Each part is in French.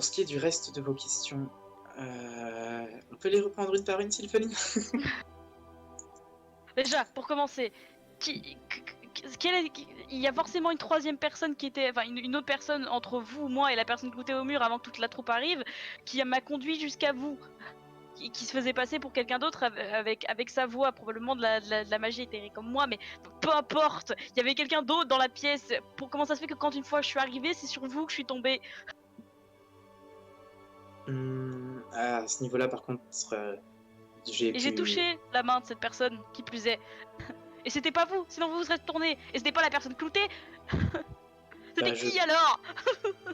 pour ce qui est du reste de vos questions, on peut les reprendre une par une, Sylphaline? Déjà, pour commencer, il y a forcément une troisième personne qui était, enfin une autre personne entre vous, moi et la personne cloutée au mur avant que toute la troupe arrive, qui m'a conduit jusqu'à vous, qui se faisait passer pour quelqu'un d'autre avec sa voix, probablement de la magie éthérique comme moi, mais peu importe, il y avait quelqu'un d'autre dans la pièce. Comment ça se fait que quand une fois je suis arrivée, c'est sur vous que je suis tombée? À ce niveau-là, par contre, Et j'ai touché la main de cette personne, qui plus est. Et c'était pas vous, sinon vous vous serez retourné. Et c'était pas la personne cloutée. C'était qui alors?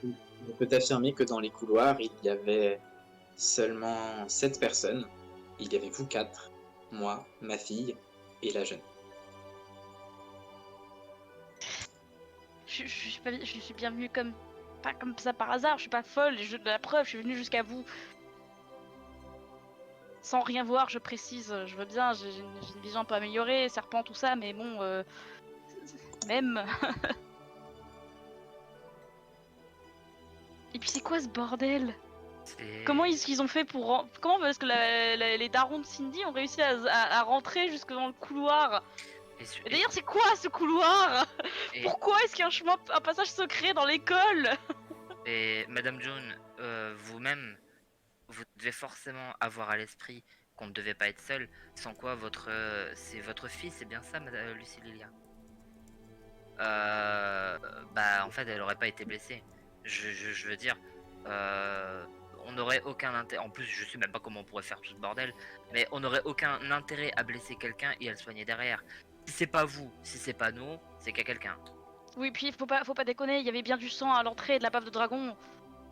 Je peux t'affirmer que dans les couloirs, il y avait seulement 7 personnes. Il y avait vous 4, moi, ma fille et la jeune. Je suis bienvenue pas comme ça par hasard, je suis pas folle, la preuve, je suis venue jusqu'à vous. Sans rien voir, je précise, je veux bien, j'ai une vision un peu améliorée, serpent, tout ça, mais bon, même. Et puis c'est quoi ce bordel? Comment ils ont fait pour... Comment est-ce que les darons de Cindy ont réussi à rentrer jusque dans le couloir? Et d'ailleurs, c'est quoi ce couloir? Pourquoi est-ce qu'il y a un passage secret dans l'école? Et Madame Jones, vous-même, vous devez forcément avoir à l'esprit qu'on ne devait pas être seul, sans quoi c'est votre fille, c'est bien ça, Madame Lucie Lilia? Bah en fait elle aurait pas été blessée. Je veux dire, on n'aurait aucun intérêt, en plus je sais même pas comment on pourrait faire tout ce bordel, mais on n'aurait aucun intérêt à blesser quelqu'un et à le soigner derrière. Si c'est pas vous, si c'est pas nous, c'est qu'à quelqu'un. Oui, puis faut pas déconner, il y avait bien du sang à l'entrée de la bave de dragon.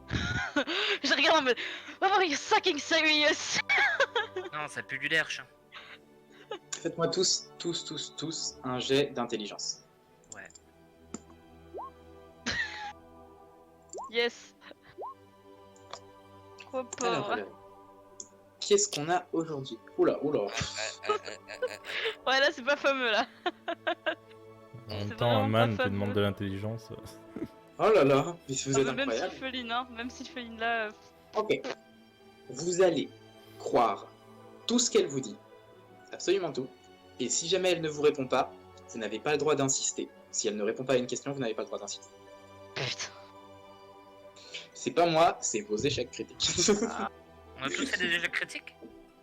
Je regarde en mode, oh, are you fucking serious? Non, ça pue du derche. Faites-moi tous un jet d'intelligence. Ouais. Yes. Oh pauvre. Alors, qu'est-ce qu'on a aujourd'hui? Oula. Ouais, là c'est pas fameux là. En même temps, un man te demande de l'intelligence. Oh là là, mais vous êtes même incroyable. Sylpheline, hein, même Sylpheline là. Ok. Vous allez croire tout ce qu'elle vous dit. Absolument tout. Et si jamais elle ne vous répond pas, vous n'avez pas le droit d'insister. Si elle ne répond pas à une question, vous n'avez pas le droit d'insister. Putain. C'est pas moi, c'est vos échecs critiques. On a tous fait des échecs critiques?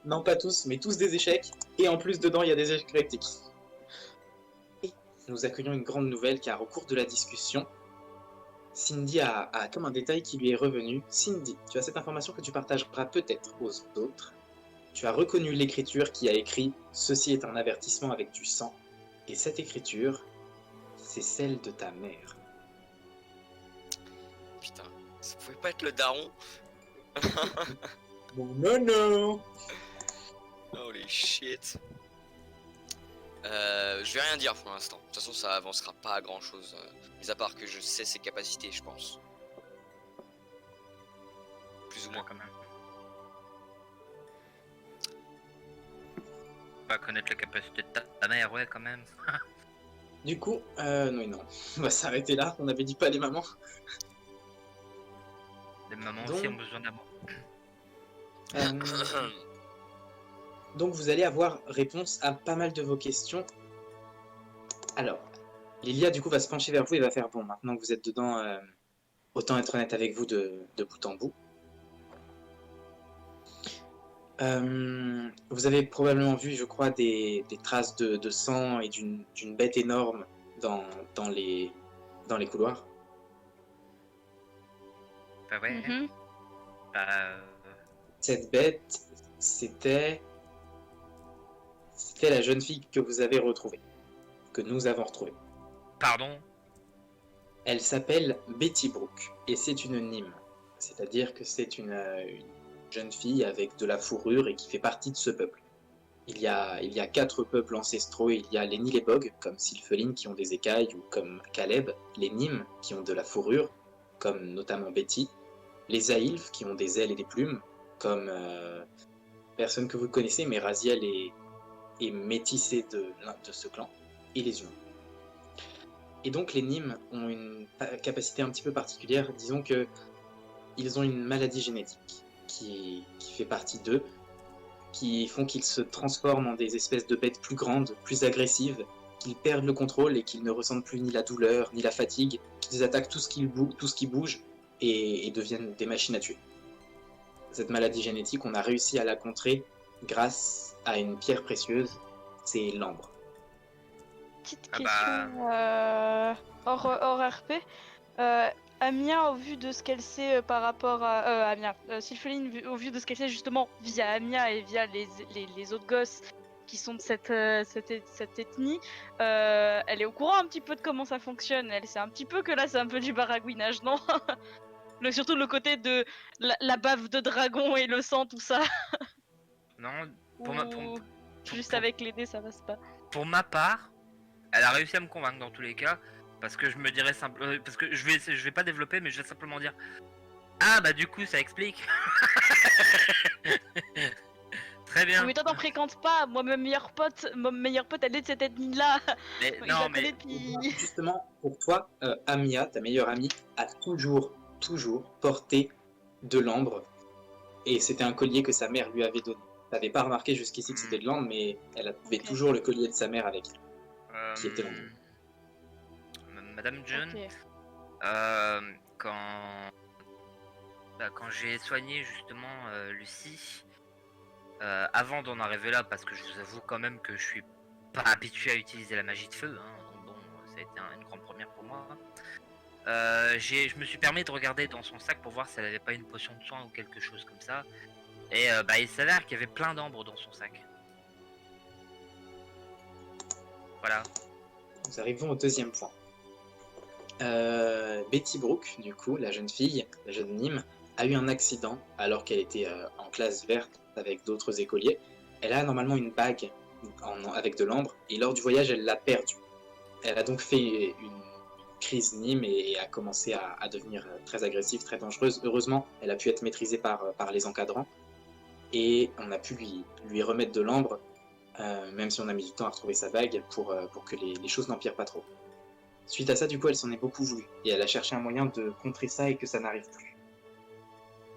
Non, pas tous, mais tous des échecs. Et en plus, dedans, il y a des échecs critiques. Et nous accueillons une grande nouvelle car au cours de la discussion, Cindy a comme un détail qui lui est revenu. Cindy, tu as cette information que tu partageras peut-être aux autres. Tu as reconnu l'écriture qui a écrit « Ceci est un avertissement avec du sang ». Et cette écriture, c'est celle de ta mère. Putain, ça pouvait pas être le daron. Non. Holy shit. Je vais rien dire pour l'instant. De toute façon, ça avancera pas à grand chose. Mis à part que je sais ses capacités, je pense. Plus ou moins. Quand même. Pas connaître la capacité de ta mère, ouais, quand même. Du coup, non. On va s'arrêter là. On avait dit pas les mamans. Les mamans aussi ont besoin d'amour. Donc vous allez avoir réponse à pas mal de vos questions. Alors, Lilia du coup va se pencher vers vous et va faire bon, maintenant que vous êtes dedans, autant être honnête avec vous de bout en bout. Vous avez probablement vu, je crois, des traces de sang et d'une bête énorme dans les couloirs. Bah ouais. Mm-hmm. Cette bête, c'était la jeune fille que vous avez retrouvée, que nous avons retrouvée. Pardon? Elle s'appelle Betty Brooke et c'est une Nyme, c'est-à-dire que c'est une jeune fille avec de la fourrure et qui fait partie de ce peuple. Il y a 4 peuples ancestraux. Il y a les Nilébog, comme Sylpheline, qui ont des écailles, ou comme Caleb, les Nymes, qui ont de la fourrure, comme notamment Betty, les Ailfs, qui ont des ailes et des plumes, comme personne que vous connaissez, mais Raziel est métissée de ce clan, et les humains. Et donc les Nymes ont une capacité un petit peu particulière, disons que ils ont une maladie génétique qui fait partie d'eux, qui font qu'ils se transforment en des espèces de bêtes plus grandes, plus agressives, qu'ils perdent le contrôle et qu'ils ne ressentent plus ni la douleur, ni la fatigue, qu'ils attaquent tout ce qui bouge et deviennent des machines à tuer. Cette maladie génétique, on a réussi à la contrer grâce à une pierre précieuse, c'est l'ambre. Petite Ah question hors RP. Amia, au vu de ce qu'elle sait par rapport à Amia, Sylpheline, au vu de ce qu'elle sait justement via Amia et via les autres gosses qui sont de cette ethnie, elle est au courant un petit peu de comment ça fonctionne. Elle sait un petit peu que là c'est un peu du baragouinage, non? Surtout le côté de la bave de dragon et le sang, tout ça. Non, Juste avec les dés, ça passe pas. pour ma part, elle a réussi à me convaincre dans tous les cas, parce que je me dirais parce que je vais pas développer, mais je vais simplement dire, ah bah du coup ça explique. Très bien. Mais toi t'en fréquentes pas. Moi, ma meilleure pote, elle est de cette ethnie-là. Mais, Je non la mais connais depuis. Justement, pour toi, Amia, ta meilleure amie, a toujours porté de l'ambre. Et c'était un collier que sa mère lui avait donné. T'avais pas remarqué jusqu'ici que c'était de l'ambre, mais elle avait Ok. toujours le collier de sa mère avec elle. Qui était l'ambre. Madame John, Ok. quand j'ai soigné justement Lucie, avant d'en arriver là, parce que je vous avoue quand même que je suis pas habitué à utiliser la magie de feu, hein, donc bon, ça a été une grande première pour moi. Je me suis permis de regarder dans son sac pour voir si elle avait pas une potion de soin ou quelque chose comme ça. Et il s'avère qu'il y avait plein d'ambre dans son sac. Voilà. Nous arrivons au deuxième point. Betty Brooke, du coup, la jeune fille, la jeune Nîmes, a eu un accident alors qu'elle était en classe verte avec d'autres écoliers. Elle a normalement une bague avec de l'ambre et lors du voyage, elle l'a perdue. Elle a donc fait une crise Nîmes et a commencé à devenir très agressive, très dangereuse. Heureusement, elle a pu être maîtrisée par les encadrants et on a pu lui remettre de l'ambre, même si on a mis du temps à retrouver sa bague pour que les choses n'empirent pas trop. Suite à ça, du coup, elle s'en est beaucoup voulu et elle a cherché un moyen de contrer ça et que ça n'arrive plus.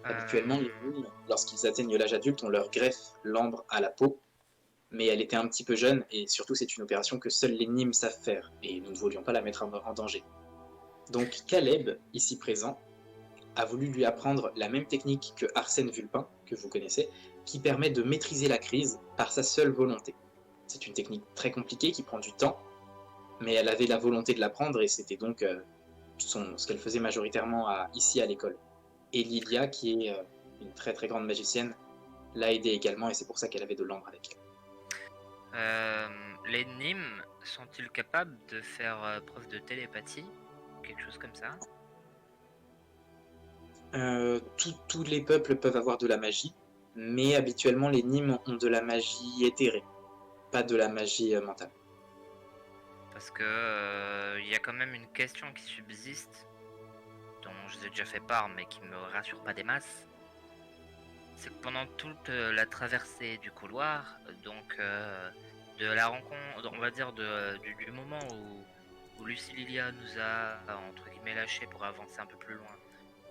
Habituellement, les Nîmes, lorsqu'ils atteignent l'âge adulte, on leur greffe l'ambre à la peau, mais elle était un petit peu jeune et surtout c'est une opération que seuls les Nîmes savent faire et nous ne voulions pas la mettre en danger. Donc Caleb, ici présent, a voulu lui apprendre la même technique que Arsène Vulpin, que vous connaissez, qui permet de maîtriser la crise par sa seule volonté. C'est une technique très compliquée qui prend du temps, mais elle avait la volonté de l'apprendre et c'était donc ce qu'elle faisait majoritairement ici à l'école. Et Lilia, qui est une très très grande magicienne, l'a aidée également et c'est pour ça qu'elle avait de l'ambre avec elle. Les Nîmes sont-ils capables de faire preuve de télépathie? Quelque chose comme ça? Tous les peuples peuvent avoir de la magie, mais habituellement les Nîmes ont de la magie éthérée, pas de la magie mentale. Parce que il y a quand même une question qui subsiste, dont je vous ai déjà fait part, mais qui me rassure pas des masses. C'est que pendant toute la traversée du couloir, donc de la rencontre, on va dire du moment où Lucie Lilia nous a entre guillemets lâché pour avancer un peu plus loin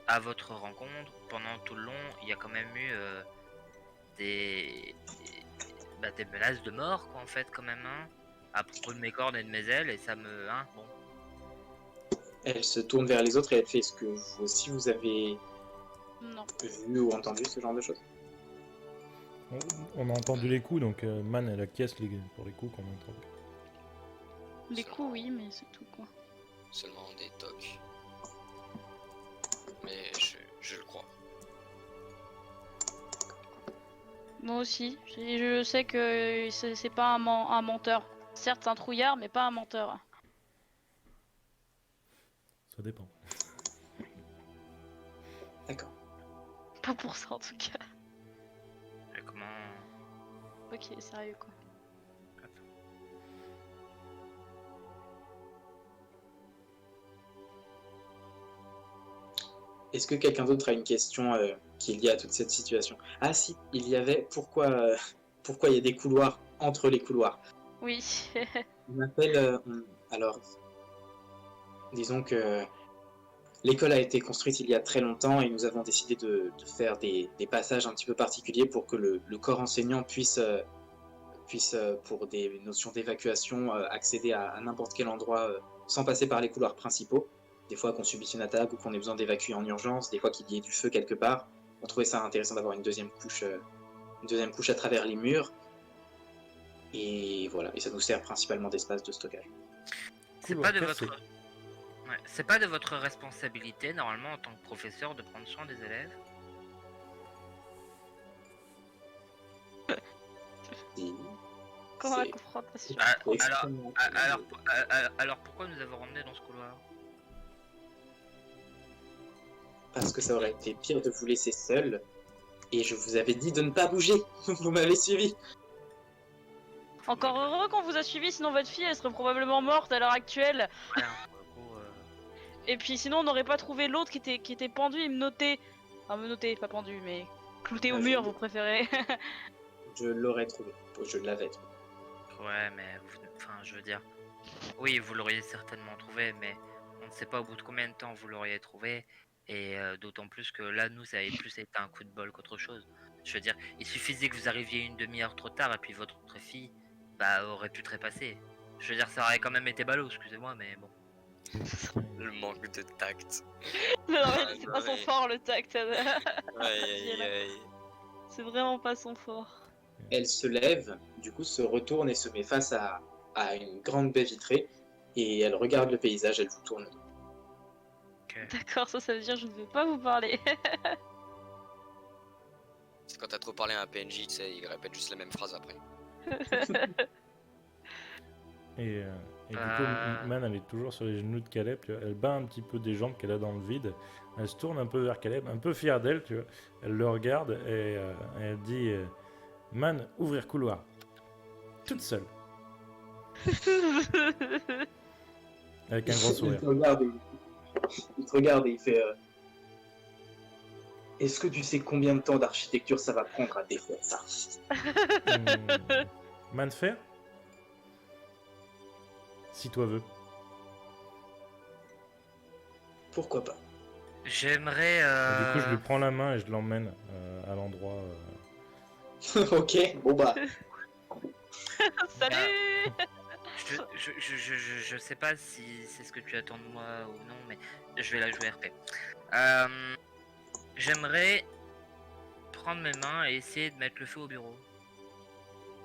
à votre rencontre, pendant tout le long, il y a quand même eu des menaces de mort, quoi, en fait, quand même, hein, à propos de mes cornes et de mes ailes, et ça me... Hein, bon. Elle se tourne vers les autres et elle fait: est-ce que vous aussi vous avez Non. vu ou entendu ce genre de choses? On a entendu les coups, donc Man elle acquiesce pour les coups qu'on a entendus. Les coups, oui, mais c'est tout quoi. Seulement des tocs. Mais je le crois. Moi aussi. Je sais que c'est pas un menteur. Certes, c'est un trouillard, mais pas un menteur. Ça dépend. D'accord. Pas pour ça en tout cas. Et comment... Ok, sérieux quoi. Est-ce que quelqu'un d'autre a une question qui est liée à toute cette situation? Ah si, il y avait pourquoi il y a des couloirs entre les couloirs. Oui. On appelle alors disons que L'école a été construite il y a très longtemps et nous avons décidé de faire des passages un petit peu particuliers pour que le corps enseignant puisse, pour des notions d'évacuation, accéder à n'importe quel endroit sans passer par les couloirs principaux. Des fois qu'on subisse une attaque ou qu'on ait besoin d'évacuer en urgence, des fois qu'il y ait du feu quelque part. On trouvait ça intéressant d'avoir une deuxième couche à travers les murs. Et voilà, et ça nous sert principalement d'espace de stockage. C'est Couloir pas de percé. votre... Ouais, c'est pas de votre responsabilité, normalement, en tant que professeur, de prendre soin des élèves. Et Comment la c'est confrontation extrêmement Alors pourquoi nous avons ramené dans ce couloir? parce que ça aurait été pire de vous laisser seul. Et je vous avais dit de ne pas bouger. Vous m'avez suivi. Encore heureux qu'on vous a suivi, sinon votre fille elle serait probablement morte à l'heure actuelle. Ouais, hein, pour le coup, Et puis sinon on n'aurait pas trouvé l'autre qui était pendu et menotté. Enfin menotté, pas pendu, mais clouté au Ah, mur, je- vous préférez. Je l'aurais trouvé. Je l'avais trouvé. Ouais, mais enfin, je veux dire, oui, vous l'auriez certainement trouvé, mais on ne sait pas au bout de combien de temps vous l'auriez trouvé, et d'autant plus que là, nous, ça avait plus été un coup de bol qu'autre chose. Je veux dire, il suffisait que vous arriviez une demi-heure trop tard, et puis votre fille, bah, aurait pu trépasser. Je veux dire, ça aurait quand même été ballot, excusez-moi, mais bon. Le manque de tact. Non, mais c'est pas son fort le tact. Aïe aïe aïe. C'est vraiment pas son fort. Elle se lève, du coup se retourne et se met face à une grande baie vitrée. Et elle regarde le paysage, elle vous tourne le dos. D'accord, ça veut dire je ne veux pas vous parler. C'est quand t'as trop parlé à un PNJ, tu sais, il répète juste la même phrase après. Et du coup, Man, elle est toujours sur les genoux de Caleb, tu vois. Elle bat un petit peu des jambes qu'elle a dans le vide. Elle se tourne un peu vers Caleb, un peu fière d'elle, tu vois. Elle le regarde et elle dit Man, ouvrir couloir. Toute seule. Avec un grand sourire. Il te regarde et il fait est-ce que tu sais combien de temps d'architecture ça va prendre à défaire ça? Man de fer Si toi veux. Pourquoi pas? J'aimerais... Et du coup, je lui prends la main et je l'emmène à l'endroit. Ok, bon bah. Salut. Je sais pas si c'est ce que tu attends de moi ou non, mais je vais la jouer RP. J'aimerais prendre mes mains et essayer de mettre le feu au bureau.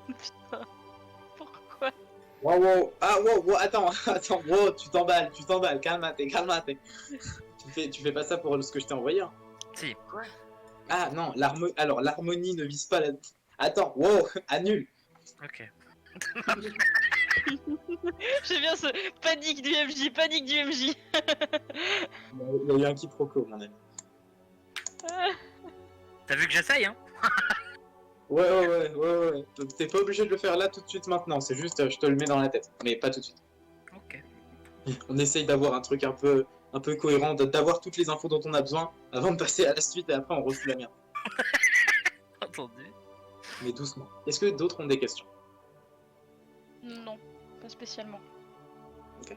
Putain. Pourquoi? Wow, ah wow, attends, wow, tu t'emballes, calme-toi. Tu fais pas ça pour ce que je t'ai envoyé. Hein. Si. Ah non, l'harmonie ne vise pas la... Attends, wow, annule. Ok. J'aime bien ce panique du MJ. Il y a eu un quiproquo, mon ami. T'as vu que j'essaye, hein? Ouais. T'es pas obligé de le faire là tout de suite maintenant, c'est juste je te le mets dans la tête, mais pas tout de suite. Ok. On essaye d'avoir un truc un peu cohérent, d'avoir toutes les infos dont on a besoin avant de passer à la suite et après on refout la merde. Entendu. Mais doucement. Est-ce que d'autres ont des questions? Non, pas spécialement. Ok.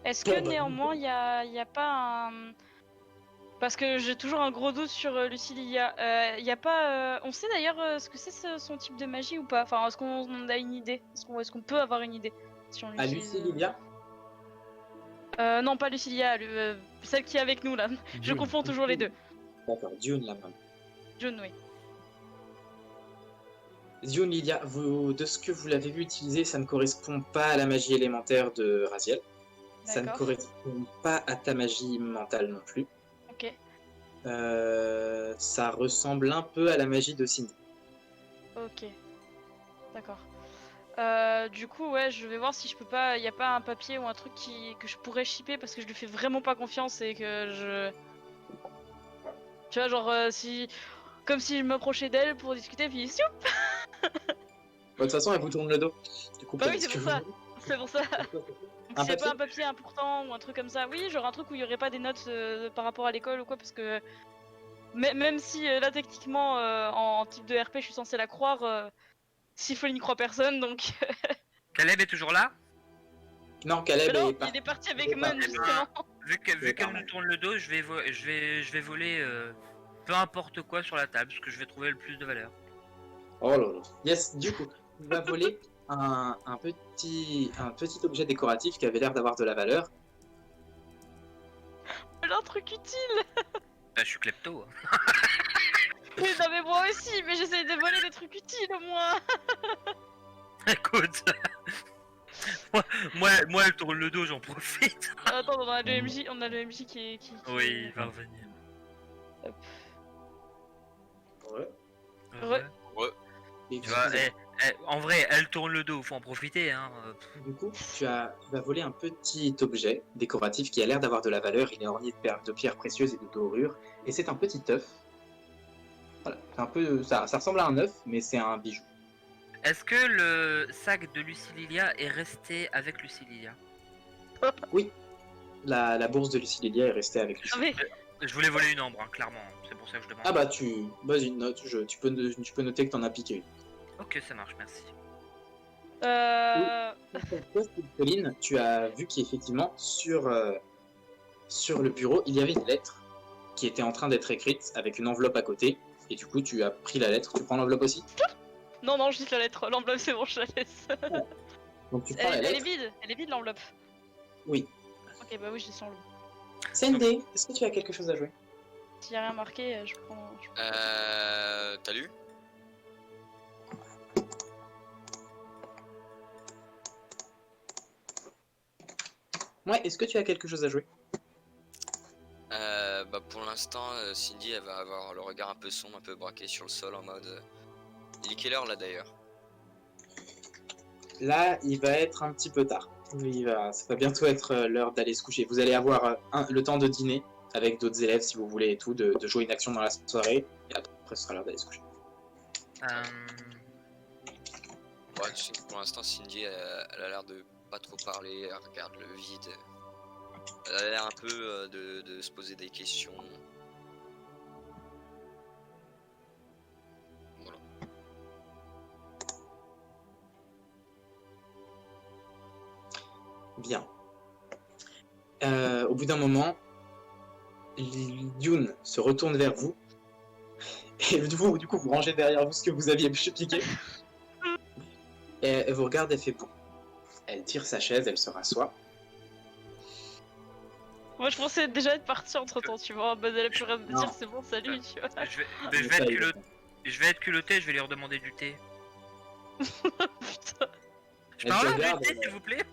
Est-ce que Bon, bah, néanmoins il y a pas un... Parce que j'ai toujours un gros doute sur Lucilia. Y a pas... On sait d'ailleurs ce que c'est son type de magie ou pas? Enfin, est-ce qu'on a une idée? Est-ce qu'on peut avoir une idée si on À l'utilise, Lucilia? Non, pas Lucilia, celle qui est avec nous là. Je June. confonds toujours les deux. D'accord, Dune la main. June, oui. Zion Lilia, de ce que vous l'avez vu utiliser, ça ne correspond pas à la magie élémentaire de Raziel. Ça ne D'accord. correspond pas à ta magie mentale non plus. Ok. Ça ressemble un peu à la magie de Cindy. Ok. D'accord. Du coup, ouais, je vais voir si je peux pas. Y a pas un papier ou un truc que je pourrais shipper parce que je lui fais vraiment pas confiance et que je. Tu vois, genre, si. Comme si je m'approchais d'elle pour discuter, puis. Sioup. De toute façon, elle vous tourne le dos. Du coup, Bah oui, faites ce c'est que pour ça. vous C'est pour ça. voulez. Donc, Un c'est pas papier un papier important ou un truc comme ça. Oui, genre un truc où il y aurait pas des notes par rapport à l'école ou quoi, parce que. Même si là, techniquement, en type de RP, je suis censée la croire. Sifo n'y croit personne, donc. Caleb est toujours là? Non, Caleb Mais non, est parti. il est parti avec Il est Man, parti. justement. Vu C'est qu'elle pas nous mal. tourne le dos, je vais voler peu importe quoi sur la table, ce que je vais trouver le plus de valeur. Oh là là. Yes, du coup, il va voler un petit objet décoratif qui avait l'air d'avoir de la valeur. Un truc utile. Bah, je suis klepto. Non mais moi aussi, mais j'essaie de voler des trucs utiles au moins. Écoute, moi, elle tourne le dos, j'en profite. Attends, on a le MJ qui... Oui, il va revenir. Ouais. Ouais. Et Tu vois, en vrai, elle tourne le dos, faut en profiter. Hein. Du coup, tu vas voler un petit objet décoratif qui a l'air d'avoir de la valeur. Il est orné de pierres précieuses et de dorures. Et c'est un petit œuf. Voilà, c'est un peu, ça ressemble à un œuf, mais c'est un bijou. Est-ce que le sac de Lucililia est resté avec Lucililia? Oui, la bourse de Lucilia est restée avec lui. Non mais... Je voulais voler une ambre, hein, clairement. C'est pour ça que je demande. Ah bah vas-y, note, tu peux noter que t'en as piqué une. Ok, ça marche, merci. Pauline, tu as vu qu'effectivement, sur le bureau, il y avait une lettre qui était en train d'être écrite avec une enveloppe à côté. Et du coup, tu as pris la lettre. Tu prends l'enveloppe aussi? Non, juste la lettre. L'enveloppe, c'est bon, je la laisse. Donc tu prends la Elle lettre. est vide l'enveloppe. Oui. Ok, bah oui, je descends le. Sandy, est-ce que tu as quelque chose à jouer? S'il y a rien marqué, je prends... T'as lu? Ouais, est-ce que tu as quelque chose à jouer? Bah pour l'instant, Cindy elle va avoir le regard un peu sombre, un peu braqué sur le sol en mode. Il est quelle heure là d'ailleurs? Là, il va être un petit peu tard. Ça va bientôt être l'heure d'aller se coucher. Vous allez avoir le temps de dîner avec d'autres élèves si vous voulez et tout, de jouer une action dans la soirée. Et après, ce sera l'heure d'aller se coucher. Ouais, tu sais que pour l'instant, Cindy elle a l'air de pas trop parler, elle regarde le vide. Elle a l'air un peu de se poser des questions. Voilà. Bien. Au bout d'un moment, Yoon se retourne vers vous. Et vous, du coup, vous rangez derrière vous ce que vous aviez piqué. Et elle vous regarde, elle fait bon. Elle tire sa chaise, elle se rassoit. Moi, je pensais déjà être parti entre temps, tu vois. Bah, elle a plus rien me Non. dire, c'est bon, salut, tu vois. Je vais être culotté, je vais lui redemander du thé. Putain. Je Elle peux te avoir regarde, du thé, s'il vous plaît?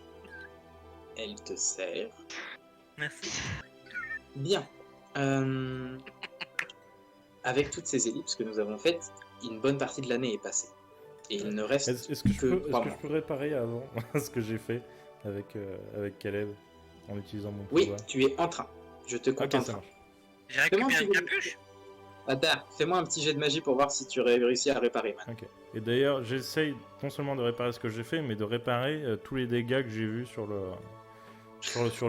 Elle te sert. Merci. Bien. Avec toutes ces ellipses que nous avons faites, une bonne partie de l'année est passée. Et il ne reste Est-ce que je que peux, 3 est-ce que mois. je peux réparer avant ce que j'ai fait avec Caleb en utilisant mon Oui, pouvoir? tu es en train. Je te compte Ok, en ça train. marche. J'ai Fais-moi un récupéré une petit capuche. Attends, fais-moi un petit jet de magie pour voir si tu aurais réussi à réparer. Man. Ok. Et d'ailleurs, j'essaye non seulement de réparer ce que j'ai fait, mais de réparer tous les dégâts que j'ai vus sur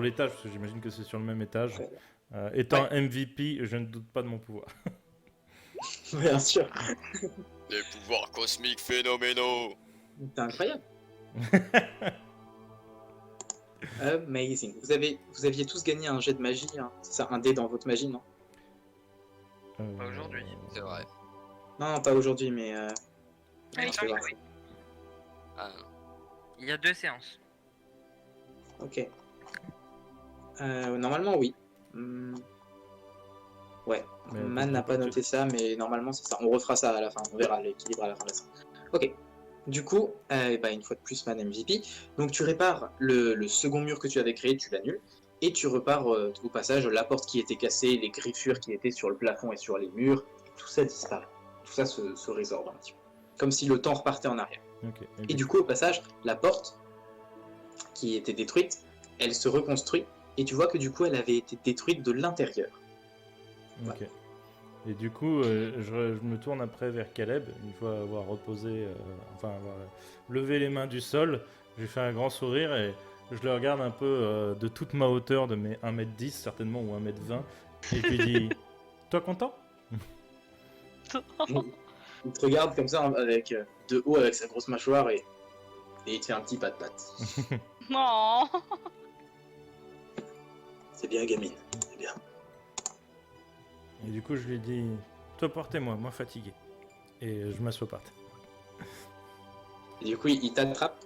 l'étage, parce que j'imagine que c'est sur le même étage. Très Étant MVP, je ne doute pas de mon pouvoir. Bien sûr. Les pouvoirs cosmiques phénoménaux. C'est incroyable. Amazing. Vous aviez tous gagné un jet de magie, hein. C'est ça, un dé dans votre magie, non? Pas aujourd'hui. C'est vrai. Non, pas aujourd'hui, mais Oui, je vais voir. oui. Ah, Il y a 2 séances. Ok. Normalement, oui. Ouais. Mais Man n'a pas noté ça, mais normalement, c'est ça. On refera ça à la fin. On verra l'équilibre à la fin de la séance. Ok. Du coup, une fois de plus, Man MVP. Donc, tu répares le second mur que tu avais créé, tu l'annules. Et tu repars au passage la porte qui était cassée, les griffures qui étaient sur le plafond et sur les murs. Tout ça disparaît. Tout ça se résorbe un petit peu. Comme si le temps repartait en arrière. Ok. Et du coup, au passage, la porte qui était détruite, elle se reconstruit. Et tu vois que du coup, elle avait été détruite de l'intérieur. Ok. Et du coup, je me tourne après vers Caleb, une fois avoir reposé, avoir levé les mains du sol. Je lui fais un grand sourire et je le regarde un peu de toute ma hauteur, de mes 1m10 certainement, ou 1m20. Et je lui dis, toi content? Il te regarde comme ça, avec de haut, avec sa grosse mâchoire, et Et il te fait un petit pas de patte. Non. C'est bien, gamine. C'est bien. Et du coup, je lui dis, toi portez-moi, moi fatigué. Et je m'assois par terre. Et du coup, il t'attrape.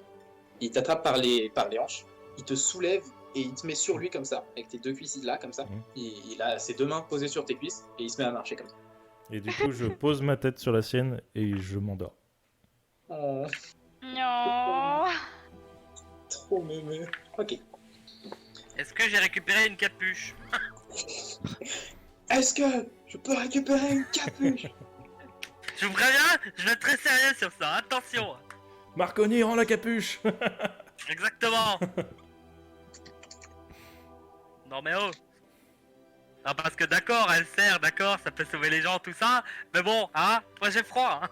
Il t'attrape par les hanches. Il te soulève et il te met sur lui comme ça, avec tes deux cuisses là, comme ça. Mhm. Il a ses deux mains posées sur tes cuisses et il se met à marcher comme ça. Et du coup, je pose ma tête sur la sienne et je m'endors. Oh, Non. trop mémé. Ok. Est-ce que j'ai récupéré une capuche? Est-ce que je peux récupérer une capuche? Je vous préviens, je vais être très sérieux sur ça, attention. Marconi, rends la capuche. Exactement. Non mais oh. Ah parce que d'accord, elle sert, d'accord, ça peut sauver les gens, tout ça. Mais bon, hein, moi j'ai froid. Hein.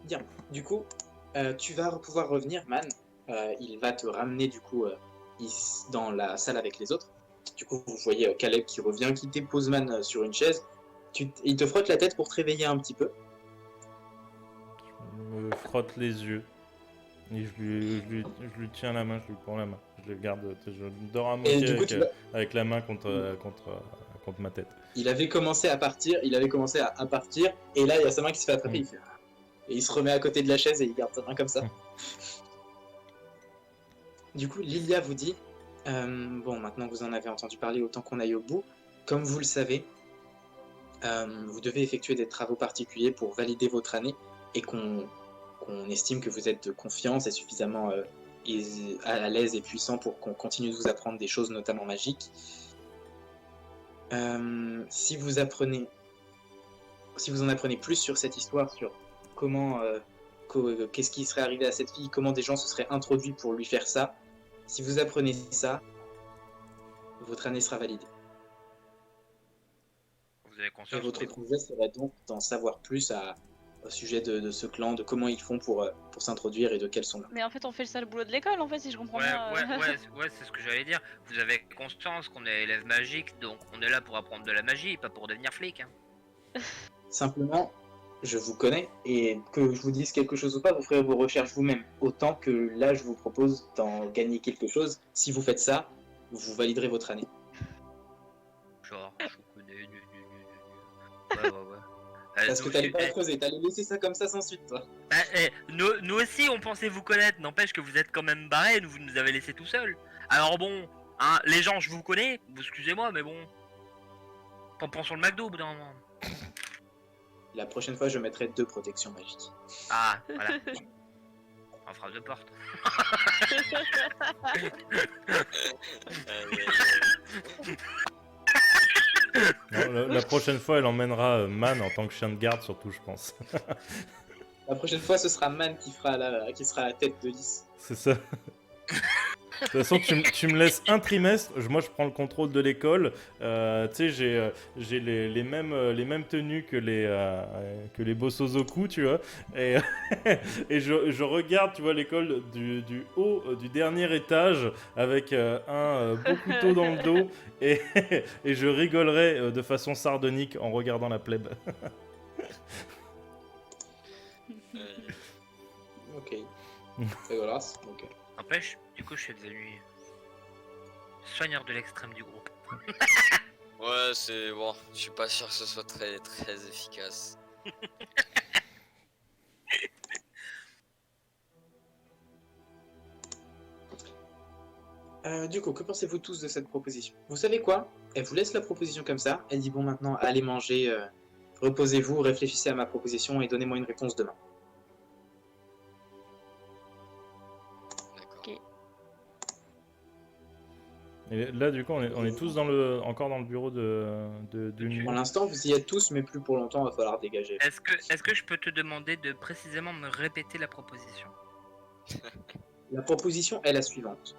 Bien. Du coup, tu vas pouvoir revenir, Man. Il va te ramener du coup dans la salle avec les autres. Du coup, vous voyez Caleb qui revient, qui dépose Man sur une chaise. Il te frotte la tête pour te réveiller un petit peu. Je me frotte les yeux. Et je lui tiens la main, je lui prends la main. Je le garde, je dors à Et moitié du coup, avec la main contre ma tête. il avait commencé à partir, et là il y a sa main qui se fait attraper. Et il se remet à côté de la chaise et il garde sa main comme ça. Du coup, Lilia vous dit, bon, maintenant que vous en avez entendu parler, autant qu'on aille au bout. Comme vous le savez, vous devez effectuer des travaux particuliers pour valider votre année et qu'on estime que vous êtes de confiance et suffisamment à l'aise et puissant pour qu'on continue de vous apprendre des choses, notamment magiques. Si vous en apprenez plus sur cette histoire, sur comment, qu'est-ce qui serait arrivé à cette fille, comment des gens se seraient introduits pour lui faire ça, si vous apprenez ça, votre année sera validée. Vous avez Et conscience votre qu'on est- projet serait donc d'en savoir plus au sujet de ce clan, de comment ils font pour s'introduire et de quels sont leurs. Mais en fait, on fait le sale boulot de l'école, en fait, si je comprends bien. Ouais, c'est ce que j'allais dire. Vous avez conscience qu'on est élève magique, donc on est là pour apprendre de la magie, pas pour devenir flic. Hein. Simplement, je vous connais, et que je vous dise quelque chose ou pas, vous ferez vos recherches vous-même. Autant que là, je vous propose d'en gagner quelque chose. Si vous faites ça, vous validerez votre année. Genre, je vous connais. Ouais. Parce que t'allais pas creuser, t'allais laisser ça comme ça sans suite, toi. Nous aussi, on pensait vous connaître. N'empêche que vous êtes quand même barrés, vous nous avez laissés tout seuls. Alors bon, hein, les gens, je vous connais. Vous excusez-moi, mais bon. Pompons sur le McDo au bout d'un moment. La prochaine fois, je mettrai 2 protections magiques. Ah, voilà. En phrase de porte. Non, la prochaine fois, elle emmènera Man en tant que chien de garde, surtout, je pense. La prochaine fois, ce sera Man qui sera la tête de lys. C'est ça. De toute façon, tu me laisses un trimestre, moi je prends le contrôle de l'école. Tu sais, j'ai les mêmes tenues que les Bosozoku, tu vois. Et, et je regarde, tu vois, l'école du haut, du dernier étage, avec un beau couteau dans le dos. Et, et je rigolerai de façon sardonique en regardant la plèbe. Ok. C'est dégueulasse. Ok. N'empêche, du coup, je suis devenu soigneur de l'extrême du groupe. Ouais, c'est bon. Je suis pas sûr que ce soit très efficace. Du coup, que pensez-vous tous de cette proposition? Vous savez quoi? Elle vous laisse la proposition comme ça. Elle dit bon, maintenant, allez manger, reposez-vous, réfléchissez à ma proposition et donnez-moi une réponse demain. D'accord. Et là, du coup, on est tous encore dans le bureau du Pour nuit. l'instant, vous y êtes tous, mais plus pour longtemps, il va falloir dégager. Est-ce que je peux te demander de précisément me répéter la proposition? La proposition est la suivante.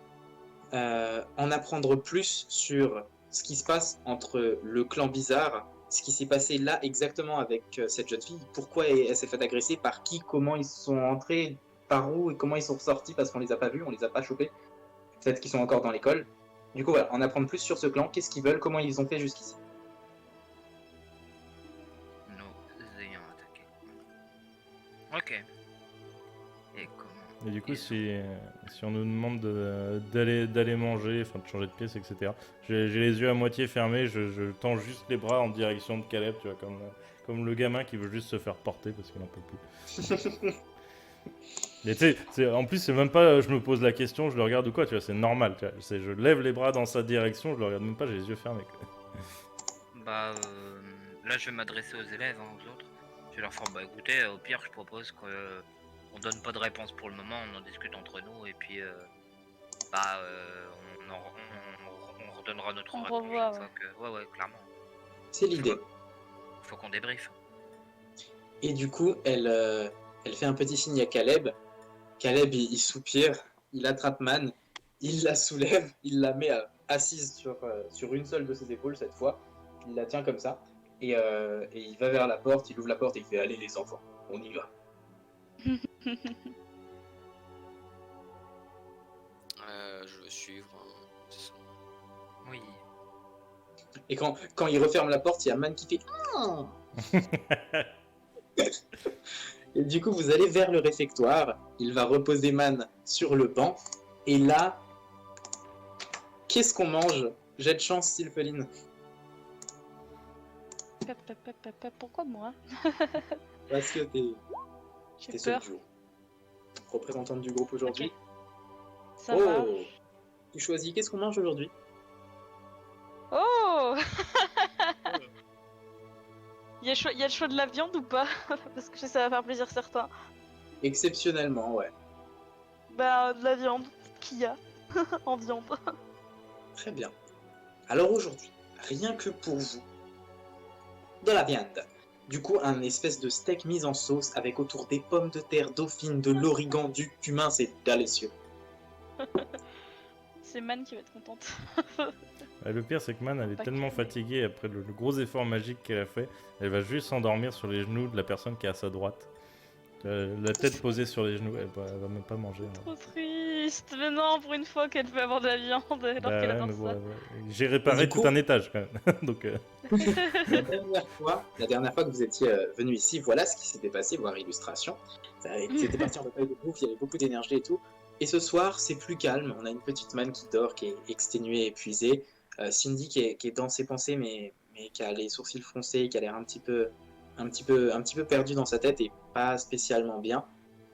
En apprendre plus sur ce qui se passe entre le clan bizarre, ce qui s'est passé là exactement avec cette jeune fille, pourquoi elle s'est fait agresser, par qui, comment ils sont entrés, par où et comment ils sont ressortis parce qu'on les a pas vus, on les a pas chopés, peut-être qu'ils sont encore dans l'école. Du coup voilà, en apprendre plus sur ce clan, qu'est-ce qu'ils veulent, comment ils ont fait jusqu'ici. Ok. Et comment... Et du coup, Et- si on nous demande d'aller manger, enfin de changer de pièce, etc., j'ai les yeux à moitié fermés, je tends juste les bras en direction de Caleb, tu vois, comme le gamin qui veut juste se faire porter parce qu'il n'en peut plus. Mais tu sais, en plus, c'est même pas je me pose la question, je le regarde ou quoi, tu vois, c'est normal, tu vois. Je lève les bras dans sa direction, je le regarde même pas, j'ai les yeux fermés. Quoi. Bah, là, je vais m'adresser aux élèves, hein, aux autres. Je vais leur faire, bah écoutez, au pire, je propose que on donne pas de réponse pour le moment, on en discute entre nous, et puis, bah, on redonnera notre On réponse revoit, une fois que... Ouais, clairement. C'est l'idée. Faut qu'on débriefe. Et du coup, elle fait un petit signe à Caleb. Caleb, il soupire, il attrape Man, il la soulève, il la met assise sur une seule de ses épaules cette fois. Il la tient comme ça. Et il va vers la porte, il ouvre la porte et il fait « Allez les enfants, on y va ». Je veux suivre. Oui. Et quand il referme la porte, il y a Man qui fait « Ah !» Et du coup, vous allez vers le réfectoire. Il va reposer Man sur le banc. Et là, qu'est-ce qu'on mange? Jet de chance, Sylpheline. Pourquoi moi? Parce que J'ai t'es seule peur. du groupe. Représentante du groupe aujourd'hui. Ok. Ça Oh, marche. tu choisis qu'est-ce qu'on mange aujourd'hui? Oh il y a le choix de la viande ou pas? Parce que je sais ça va faire plaisir certains. Exceptionnellement, ouais. Bah, de la viande. Qu'il y a en viande. Très bien. Alors aujourd'hui, rien que pour vous, de la viande. Du coup, un espèce de steak mis en sauce avec autour des pommes de terre, dauphines, de l'origan, du cumin, c'est délicieux. C'est Man qui va être contente. Le pire, c'est que Man, elle est Pas tellement que- fatiguée après le gros effort magique qu'elle a fait, elle va juste s'endormir sur les genoux de la personne qui est à sa droite. La tête posée sur les genoux, elle va même pas manger. Hein. Trop triste. Mais non, pour une fois qu'elle peut avoir de la viande alors Bah qu'elle ouais, adore mais ça. bon, ouais. J'ai réparé Et du tout coup- un étage quand même. Donc, La dernière fois que vous étiez venu ici, voilà ce qui s'était passé, voire illustration. C'était parti en bataille de bouffe, il y avait beaucoup d'énergie et tout. Et ce soir, c'est plus calme. On a une petite Man qui dort, qui est exténuée, épuisée. Cindy qui est dans ses pensées, mais qui a les sourcils froncés, qui a l'air un petit peu perdue dans sa tête et pas spécialement bien.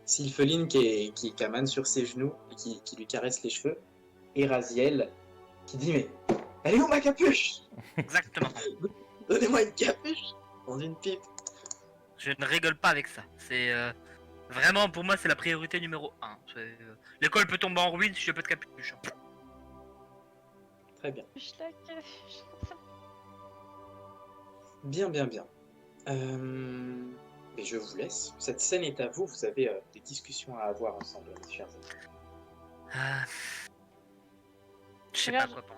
Sylpheline qui a Man sur ses genoux et qui lui caresse les cheveux. Et Raziel qui dit mais elle est où ma capuche? Exactement. Donnez-moi une capuche dans une pipe. Je ne rigole pas avec ça. C'est vraiment pour moi c'est la priorité numéro 1. L'école peut tomber en ruine si je peux de capuche. Très bien. Je la cache. Bien. Et je vous laisse. Cette scène est à vous. Vous avez des discussions à avoir ensemble, mes chers amis. Je sais Regarde, pas quoi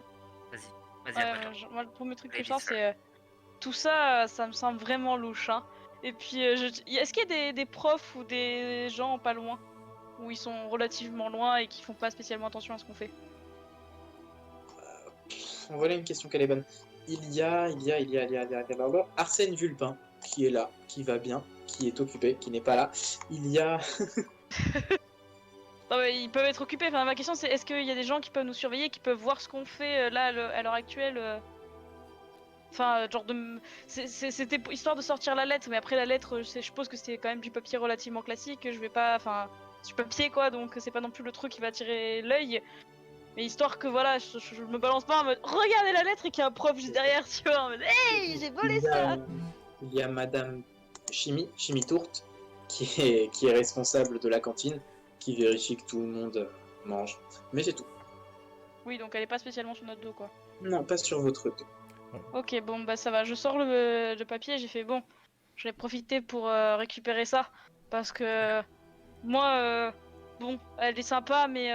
penser. Vas-y après toi. moi, le premier truc que Ladies je sens, first. c'est tout ça, ça me semble vraiment louche. Hein. Et puis, est-ce qu'il y a des profs ou des gens pas loin, où ils sont relativement loin et qui font pas spécialement attention à ce qu'on fait? Voilà une question qu'elle est bonne. Il y a Arsène Vulpin qui est là, qui va bien, qui est occupé, qui n'est pas là. Il y a Non, mais ils peuvent être occupés. Enfin, ma question, c'est est-ce qu'il y a des gens qui peuvent nous surveiller, qui peuvent voir ce qu'on fait là à l'heure actuelle Enfin, genre de. C'était histoire de sortir la lettre, mais après la lettre, je suppose que c'est quand même du papier relativement classique. Je vais pas. Enfin, c'est du papier quoi, donc c'est pas non plus le truc qui va attirer l'œil. Mais histoire que voilà, je me balance pas en mode regardez la lettre et qu'il y a un prof juste derrière, tu vois, en mode hey, j'ai volé ça! il y a Madame Chimie Tourte, qui est responsable de la cantine, qui vérifie que tout le monde mange. Mais c'est tout. Oui, donc elle est pas spécialement sur notre dos quoi. Non, pas sur votre dos. Ok, bon, bah ça va, je sors le papier, j'ai fait bon, je vais profiter pour récupérer ça. Parce que moi, bon, elle est sympa, mais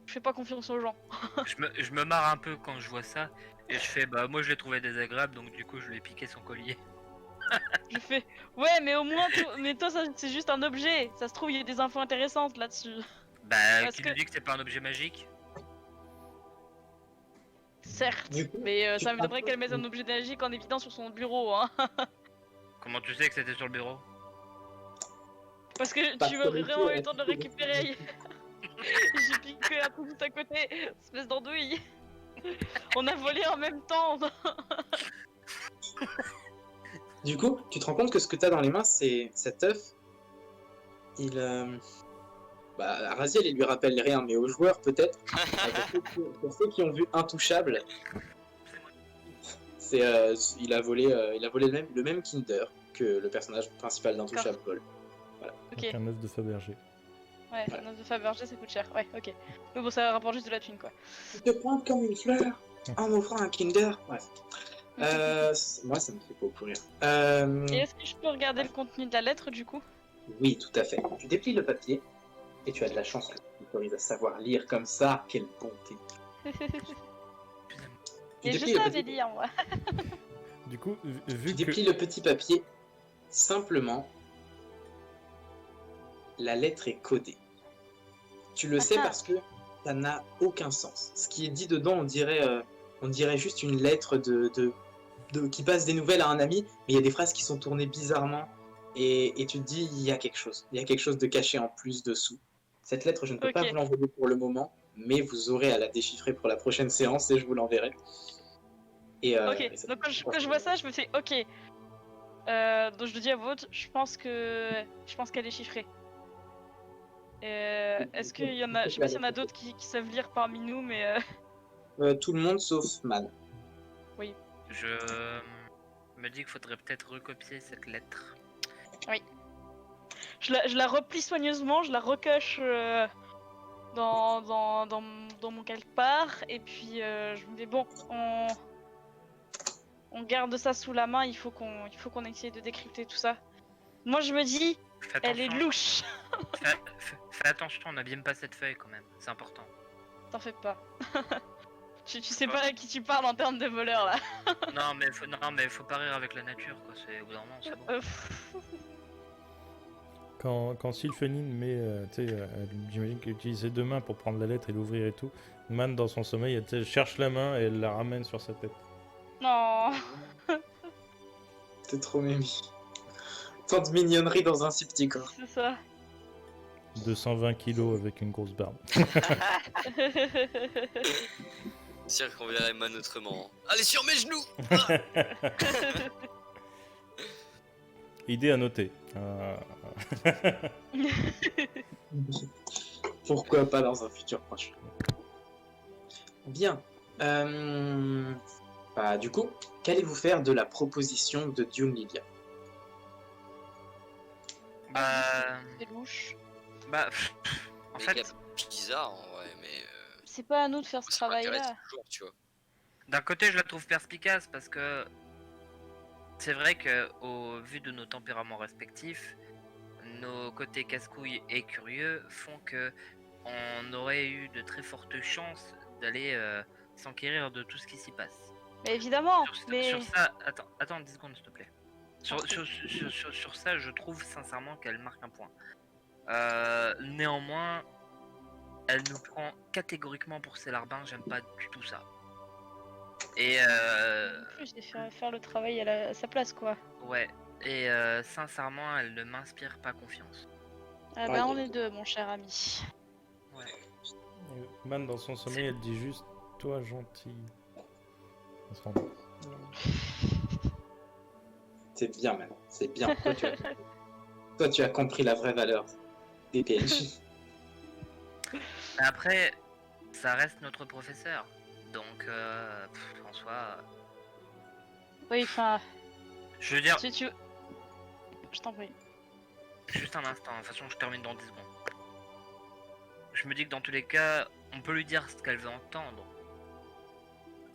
je fais pas confiance aux gens. Je me marre un peu quand je vois ça et je fais bah moi je l'ai trouvé désagréable donc du coup je lui ai piqué son collier. Je fais ouais, mais au moins, mais toi, c'est juste un objet. Ça se trouve, il y a des infos intéressantes là-dessus. Bah Parce qui que- nous dit que c'est pas un objet magique? Certes, Du coup, mais tu ça me devrait te qu'elle mette un objet magique en évidence sur son bureau, hein. Comment tu sais que c'était sur le bureau? Parce que Parce tu que m'as le vraiment coup, eu le temps de le récupérer. J'ai piqué un peu juste à côté, espèce d'andouille. On a volé en même temps. Du coup, tu te rends compte que ce que tu as dans les mains, c'est cet œuf. À Raziel, il lui rappelle rien, mais aux joueurs, peut-être. Pour ceux qui ont vu Intouchable, il a volé le même Kinder que le personnage principal d'Intouchable vole. Ok. Donc un œuf de Fabergé. Ouais, Voilà. un œuf de Fabergé ça coûte cher. Ouais, ok. Mais bon, ça rapporte juste de la thune quoi. Tu te prends comme une fleur en m'offrant un Kinder. Bref. Moi, ça me fait beaucoup rire. Et est-ce que je peux regarder le contenu de la lettre du coup? Oui, tout à fait. Tu déplies le papier et tu as de la chance que tu t'autorises à savoir lire comme ça. Quelle bonté. Tu Et je déplies le savais petit- lire moi. Du coup, Tu vu que... déplies le petit papier, simplement, la lettre est codée. Tu le sais Ah. parce que ça n'a aucun sens. Ce qui est dit dedans, on dirait juste une lettre qui passe des nouvelles à un ami, mais il y a des phrases qui sont tournées bizarrement, et tu te dis, il y a quelque chose de caché en plus dessous. Cette lettre, je ne peux pas Ok. vous l'envoyer pour le moment, mais vous aurez à la déchiffrer pour la prochaine séance, et je vous l'enverrai. Ok, et ça- donc quand je vois ça, je me fais ok. Donc je le dis à Vaud, je pense qu'elle est chiffrée. Est-ce qu'il y en a, je sais pas s'il y en a d'autres qui savent lire parmi nous, mais Tout le monde sauf Man. Je me dis qu'il faudrait peut-être recopier cette lettre. je la replie soigneusement, je la recoche dans mon quelque-part, et puis je me dis bon, on garde ça sous la main, il faut qu'on essaye de décrypter tout ça. Moi je me dis, Fais elle est attention, louche. fais attention, on n'abîme pas cette feuille quand même, c'est important. T'en fais pas. Tu sais pas à qui tu parles en termes de voleur là. Non mais faut pas rire avec la nature quoi, c'est au bout d'un moment c'est bon. Pff. Quand Sylphénine met, j'imagine qu'elle utilise ses deux mains pour prendre la lettre et l'ouvrir et tout, Man dans son sommeil, elle cherche la main et elle la ramène sur sa tête. Non. C'est trop mimi. Tant de mignonnerie dans un si petit corps. C'est ça. 220 kilos avec une grosse barbe. C'est sûr qu'on verrait Man autrement. Allez sur mes genoux. Idée à noter. Pourquoi pas dans un futur proche. Bien. Du coup, qu'allez-vous faire de la proposition de Dune Lydia? C'est louche. En Mais fait, c'est bizarre en vrai, mais C'est pas à nous de faire ce ça m'intéresse travail-là. toujours, tu vois. d'un côté je la trouve perspicace parce que c'est vrai que au vu de nos tempéraments respectifs, nos côtés casse-couilles et curieux font que on aurait eu de très fortes chances d'aller s'enquérir de tout ce qui s'y passe. Mais évidemment, mais Sur ça, attends 10 secondes s'il te plaît. Sur ça, je trouve sincèrement qu'elle marque un point. Néanmoins, elle nous prend catégoriquement pour ses larbins, j'aime pas du tout ça. Et en plus, c'est faire le travail à sa place quoi. ouais, et sincèrement, elle ne m'inspire pas confiance. Ah bah on est deux, mon cher ami. Ouais. Man dans son sommeil, elle dit juste toi gentil. On se rend compte. C'est bien, man. C'est bien. Toi, tu as compris la vraie valeur des PNJ. Mais après, ça reste notre professeur, donc en soi, Oui, enfin, je veux dire, je t'en prie. juste un instant, de toute façon je termine dans 10 secondes. Je me dis que dans tous les cas, on peut lui dire ce qu'elle veut entendre,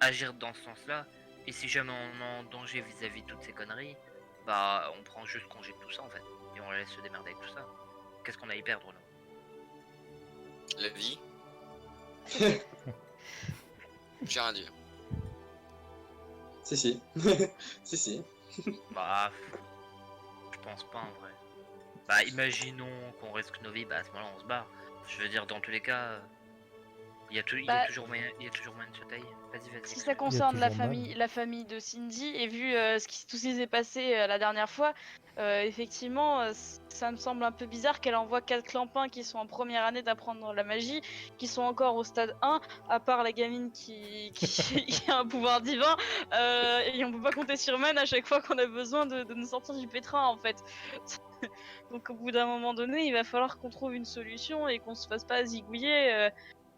agir dans ce sens-là, et si jamais on est en danger vis-à-vis de toutes ces conneries, bah on prend juste congé de tout ça en fait, et on la laisse se démerder avec tout ça. Qu'est-ce qu'on a à y perdre là? La vie. J'ai rien à dire. Si. si. Bah, je pense pas en vrai. Bah imaginons qu'on risque nos vies, bah à ce moment-là on se barre. Je veux dire dans tous les cas, il y a toujours moyen de se tailler. Vas-y. Si ça concerne la toujours mal. famille de Cindy, et vu tout ce qui s'est passé la dernière fois, effectivement, ça me semble un peu bizarre qu'elle envoie 4 clampins qui sont en première année d'apprendre la magie, qui sont encore au stade 1, à part la gamine qui qui a un pouvoir divin, et on peut pas compter sur Man à chaque fois qu'on a besoin de nous sortir du pétrin en fait. Donc au bout d'un moment donné, il va falloir qu'on trouve une solution et qu'on se fasse pas zigouiller.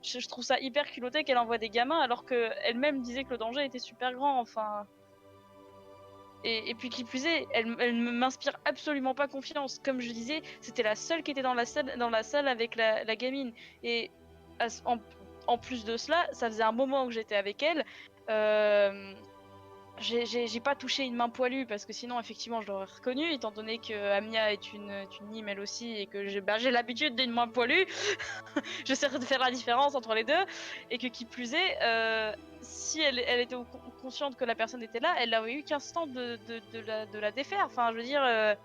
Je trouve ça hyper culotté qu'elle envoie des gamins alors qu'elle-même disait que le danger était super grand, enfin... Et puis qui plus est, elle ne m'inspire absolument pas confiance. Comme je disais, c'était la seule qui était dans la salle avec la gamine. Et en plus de cela, ça faisait un moment que j'étais avec elle. J'ai pas touché une main poilue parce que sinon effectivement je l'aurais reconnue étant donné que Amia est une Nîmes elle aussi et que j'ai l'habitude d'une main poilue. J'essaierai de faire la différence entre les deux et que qui plus est, si elle était consciente que la personne était là, elle n'aurait eu qu'un instant de la défaire. Enfin je veux dire,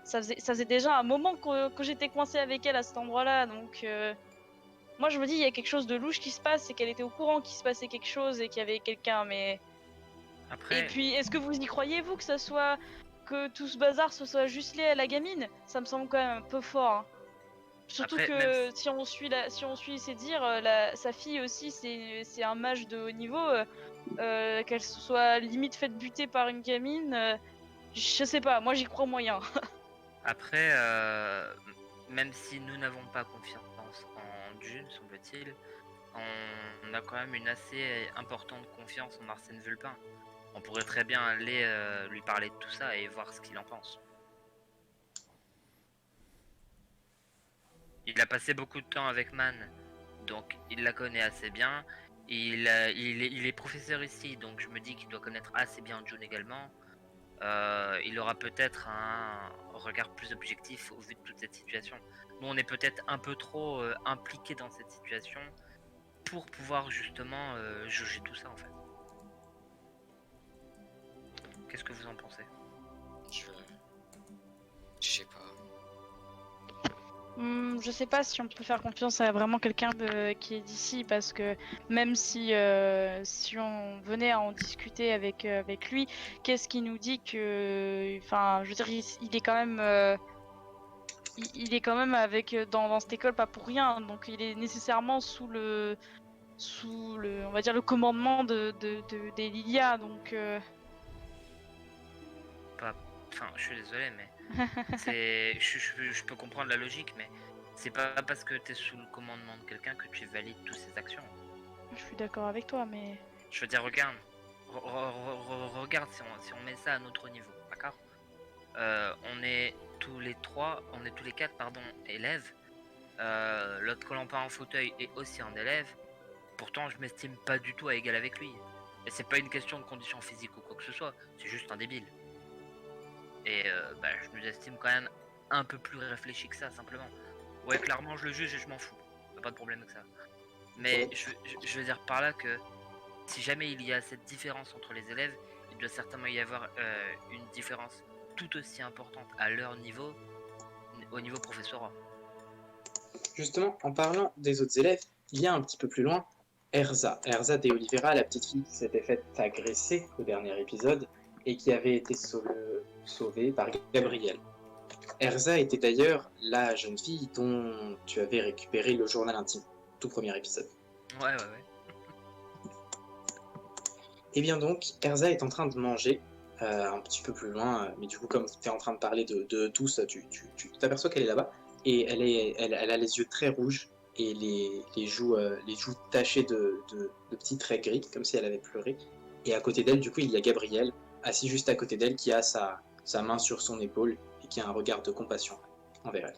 ça faisait déjà un moment que j'étais coincée avec elle à cet endroit-là, donc moi je me dis il y a quelque chose de louche qui se passe et qu'elle était au courant qu'il se passait quelque chose et qu'il y avait quelqu'un, mais... Après, Et puis, est-ce que vous y croyez, vous, que tout ce bazar se soit juste lié à la gamine? Ça me semble quand même un peu fort. Hein. Surtout Après, que si on suit ses dires, sa fille aussi, c'est un mage de haut niveau. Qu'elle se soit limite faite buter par une gamine, je sais pas, moi j'y crois moyen. après, même si nous n'avons pas confiance en June, semble-t-il, on a quand même une assez importante confiance en Arsène Vulpin. On pourrait très bien aller lui parler de tout ça et voir ce qu'il en pense. Il a passé beaucoup de temps avec Man, donc il la connaît assez bien. Il est professeur ici, donc je me dis qu'il doit connaître assez bien June également. Il aura peut-être un regard plus objectif au vu de toute cette situation. Nous, on est peut-être un peu trop impliqués dans cette situation pour pouvoir justement juger tout ça en fait. Qu'est-ce que vous en pensez? Je sais pas. Je sais pas si on peut faire confiance à vraiment quelqu'un qui est d'ici, parce que même si on venait à en discuter avec lui, qu'est-ce qui nous dit que... Enfin, je veux dire, il est quand même... il est quand même dans cette école pas pour rien, donc il est nécessairement sous le on va dire le commandement des Lilia, donc Enfin, je suis désolé, mais je peux comprendre la logique, mais c'est pas parce que tu es sous le commandement de quelqu'un que tu valides toutes ses actions. je suis d'accord avec toi, mais... Je veux dire, regarde, regarde si on met ça à notre niveau, d'accord? On est tous les quatre, pardon, élèves. L'autre clampin en fauteuil est aussi un élève. Pourtant, je m'estime pas du tout à égal avec lui. Et c'est pas une question de condition physique ou quoi que ce soit, c'est juste un débile. Et je nous estime quand même un peu plus réfléchi que ça, simplement. Ouais, clairement, je le juge et je m'en fous. Pas de problème avec ça. Mais je veux dire par là que si jamais il y a cette différence entre les élèves, il doit certainement y avoir une différence tout aussi importante à leur niveau, au niveau professorat. Justement, en parlant des autres élèves, il y a un petit peu plus loin Erza de Oliveira, la petite fille qui s'était faite agresser au dernier épisode et qui avait été sauvée par Gabriel. Erza était d'ailleurs la jeune fille dont tu avais récupéré le journal intime, tout premier épisode. Ouais. Et bien donc, Erza est en train de manger, un petit peu plus loin, mais du coup comme tu es en train de parler de tout ça, tu t'aperçois qu'elle est là-bas, et elle a les yeux très rouges, et les joues tachées de petits traits gris, comme si elle avait pleuré. Et à côté d'elle, du coup, il y a Gabriel, assis juste à côté d'elle, qui a sa main sur son épaule, et qui a un regard de compassion envers elle.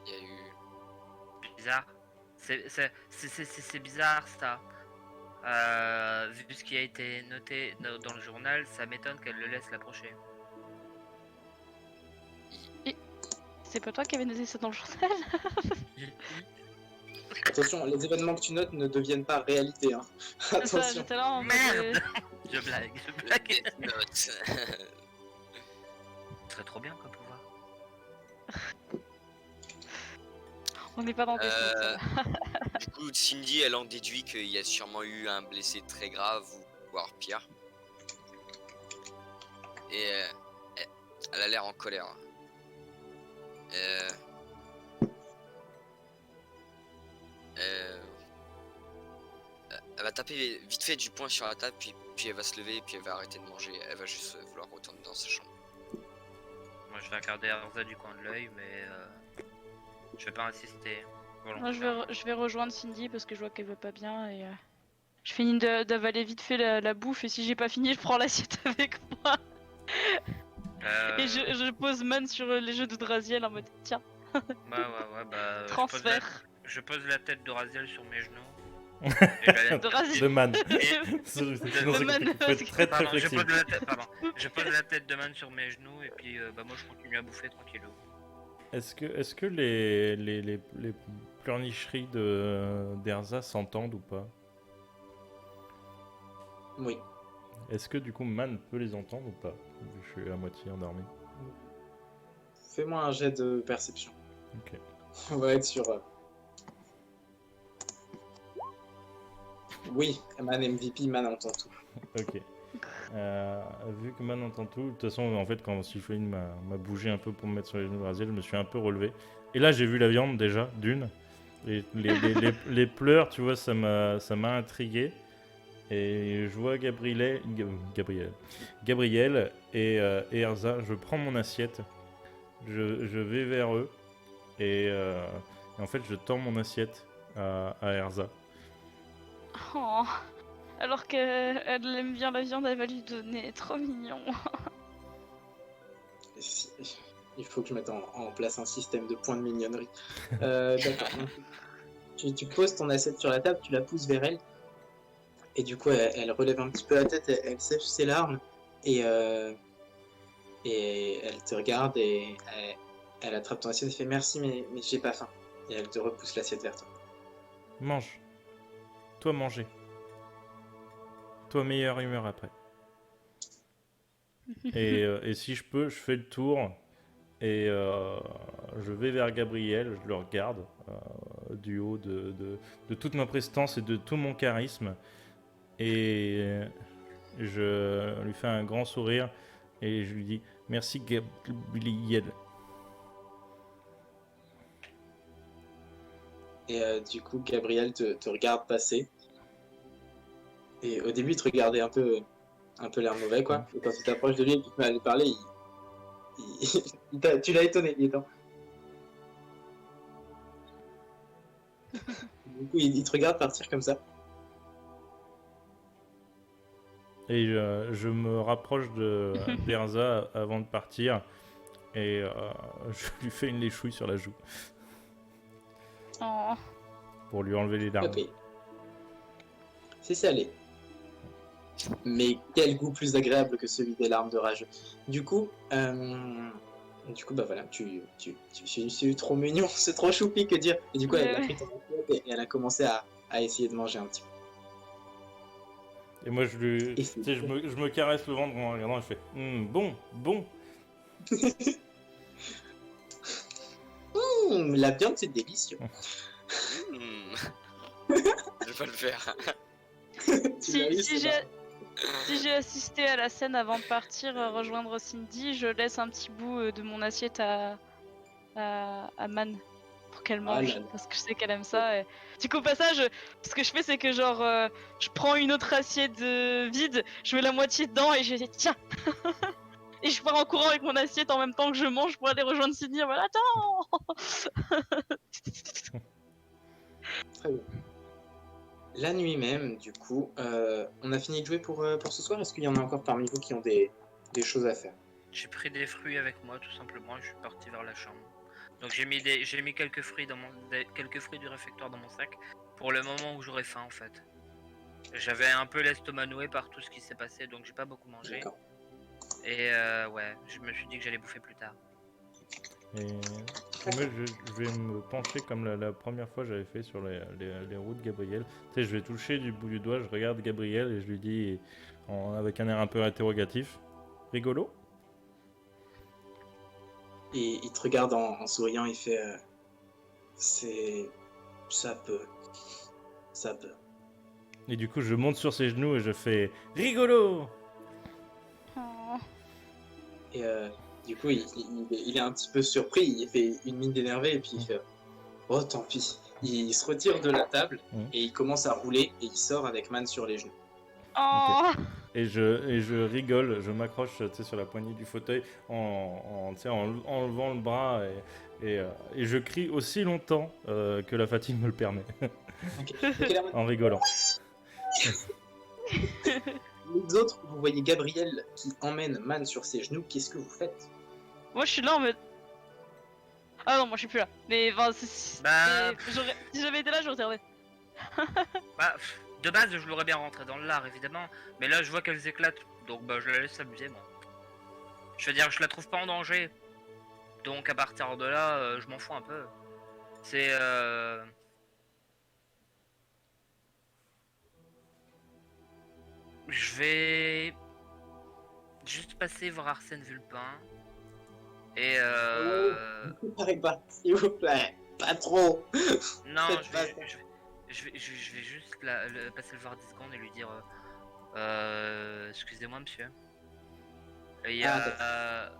Il y a eu... Bizarre. C'est bizarre ça. Vu ce qui a été noté dans le journal, ça m'étonne qu'elle le laisse l'approcher. C'est pas toi qui avais noté ça dans le journal? Attention, les événements que tu notes ne deviennent pas réalité. Hein. Attention. Ça, j'étais là en mode, Merde. Je blague. Death Note. Ce serait trop bien comme pouvoir. On n'est pas dans des Du coup, Cindy, elle en déduit qu'il y a sûrement eu un blessé très grave, ou voire pire. Et elle a l'air en colère. Euh, Elle va taper vite fait du poing sur la table, puis elle va se lever, puis elle va arrêter de manger. Elle va juste vouloir retourner dans sa chambre. Moi je vais regarder Erza du coin de l'œil, mais je vais pas insister. Moi, je vais rejoindre Cindy parce que je vois qu'elle va pas bien et je finis d'avaler vite fait la bouffe et si j'ai pas fini, je prends l'assiette avec moi et je pose Man sur les jeux de Draziel en mode tiens, Ouais, bah. transfert Je pose la tête de Raziel sur mes genoux. Et de Draziel. De Man. De Sinon, c'est Man, compliqué. Faut être très très Pardon, je flexible. je pose la tête de Man sur mes genoux et puis bah moi je continue à bouffer tranquillou. Est-ce que les pleurnicheries d'Erza s'entendent ou pas? Oui. Est-ce que du coup Man peut les entendre ou pas? Vu que je suis à moitié endormi. Fais-moi un jet de perception. Ok. On va être sur. Oui, Man MVP, Man entend tout. Ok. Vu que Man entend tout, de toute façon, en fait, quand Sifoline m'a bougé un peu pour me mettre sur les genoux de Raziel, je me suis un peu relevé. Et là, j'ai vu la viande déjà, d'une. Et les pleurs, tu vois, ça m'a intrigué. Et je vois Gabriel et Erza. Je prends mon assiette, je vais vers eux et en fait, je tends mon assiette à Erza. Oh. Alors qu'elle aime bien la viande, elle va lui donner, trop mignon. Il faut que je mette en place un système de points de mignonnerie. D'accord. Tu poses ton assiette sur la table, tu la pousses vers elle. Et du coup, elle relève un petit peu la tête, elle sèche ses larmes. Et elle te regarde et elle attrape ton assiette et fait merci, mais j'ai pas faim. Et elle te repousse l'assiette vers toi. Mange. Toi, manger. Toi, meilleure humeur après. Et si je peux, je fais le tour et je vais vers Gabriel, je le regarde du haut de toute ma prestance et de tout mon charisme et je lui fais un grand sourire et je lui dis merci Gabriel. Et du coup, Gabriel te regarde passer. Et au début, il te regardait un peu l'air mauvais, quoi. Et quand tu t'approches de lui et que tu te mets à lui parler, tu l'as étonné, il est temps. Du coup, il te regarde partir comme ça. Et je me rapproche d'Erza avant de partir et je lui fais une léchouille sur la joue Oh. pour lui enlever les larmes. Ok. C'est salé. Mais quel goût plus agréable que celui des larmes de rage. Du coup, bah voilà, c'est trop mignon, c'est trop choupi que dire. Et du coup, elle a pris ton assiette et elle a commencé à essayer de manger un petit peu. Et moi, je me caresse le ventre en regardant, je fais bon. La viande, c'est délicieux. Je vais pas le faire. Si j'ai assisté à la scène avant de partir rejoindre Cindy, je laisse un petit bout de mon assiette à Man pour qu'elle mange parce que je sais qu'elle aime ça. Et... Du coup, au passage, ce que je fais, c'est que genre je prends une autre assiette vide, je mets la moitié dedans et je dis tiens. Et je pars en courant avec mon assiette en même temps que je mange pour aller rejoindre Cindy. Voilà, attends. Très bien. La nuit même, du coup, on a fini de jouer pour ce soir. Est-ce qu'il y en a encore parmi vous qui ont des choses à faire? J'ai pris des fruits avec moi tout simplement et je suis parti vers la chambre. Donc j'ai mis quelques fruits du réfectoire dans mon sac pour le moment où j'aurai faim en fait. J'avais un peu l'estomac noué par tout ce qui s'est passé donc j'ai pas beaucoup mangé. D'accord. Et ouais, je me suis dit que j'allais bouffer plus tard. Et moi, je vais me pencher comme la première fois j'avais fait sur les roues de Gabriel. Tu sais, je vais toucher du bout du doigt, je regarde Gabriel et je lui dis avec un air un peu interrogatif, rigolo? Et il te regarde en souriant, il fait ça peut. Et du coup, je monte sur ses genoux et je fais rigolo! Oh. Et Du coup, il est un petit peu surpris, il fait une mine d'énervé et puis il fait oh tant pis. Il se retire de la table et il commence à rouler et il sort avec Man sur les genoux. Oh Et je rigole, je m'accroche sur la poignée du fauteuil en levant le bras et je crie aussi longtemps que la fatigue me le permet, Ok. Ok, là, en rigolant. les autres, vous voyez Gabriel qui emmène Man sur ses genoux. Qu'est-ce que vous faites? Moi je suis là en mode. Ah non, moi je suis plus là. Mais enfin, Bah, si j'avais été là, j'aurais regardé. Bah, de base, je l'aurais bien rentré dans l'art, évidemment. Mais là, je vois qu'elle s'éclate. Donc, bah, je la laisse s'amuser, moi. Je veux dire, je la trouve pas en danger. Donc, à partir de là, je m'en fous un peu. C'est... Je vais... juste passer voir Arsène Vulpin. Et Pareil pas, s'il vous plaît, pas trop. Non, Faites je pas vais, ça. je vais juste passer le voir 10 secondes et lui dire excusez-moi monsieur. Et il y a...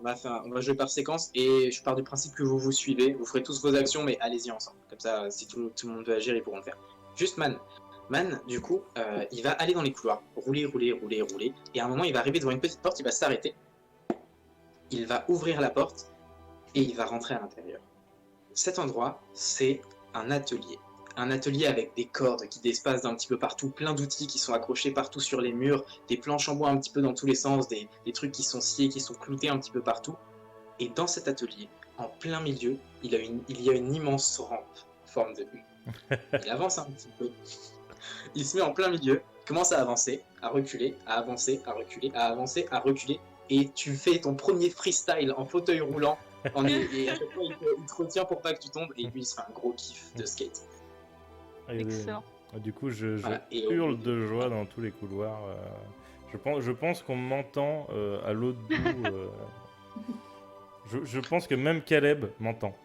On va jouer par séquence et je pars du principe que vous vous suivez. Vous ferez tous vos actions, mais allez-y ensemble. Comme ça, si tout le monde veut agir, ils pourront le faire. Juste Man. Man, du coup, il va aller dans les couloirs, rouler. Et à un moment, il va arriver devant une petite porte, il va s'arrêter. Il va ouvrir la porte et il va rentrer à l'intérieur. Cet endroit, c'est un atelier. Un atelier avec des cordes qui dépassent d'un petit peu partout, plein d'outils qui sont accrochés partout sur les murs, des planches en bois un petit peu dans tous les sens, des trucs qui sont sciés, qui sont cloutés un petit peu partout. Et dans cet atelier, en plein milieu, il y a une immense rampe en forme de U. Il avance un petit peu. Il se met en plein milieu, commence à avancer, à reculer, à avancer, à reculer, à avancer, à reculer. Et tu fais ton premier freestyle en fauteuil roulant. Et à chaque fois, il te retient pour pas que tu tombes. Et lui, il se fait un gros kiff de skate. Excellent. Du coup, je Voilà. Et hurle de joie dans tous les couloirs. Je pense qu'on m'entend à l'autre bout. Je pense que même Caleb m'entend,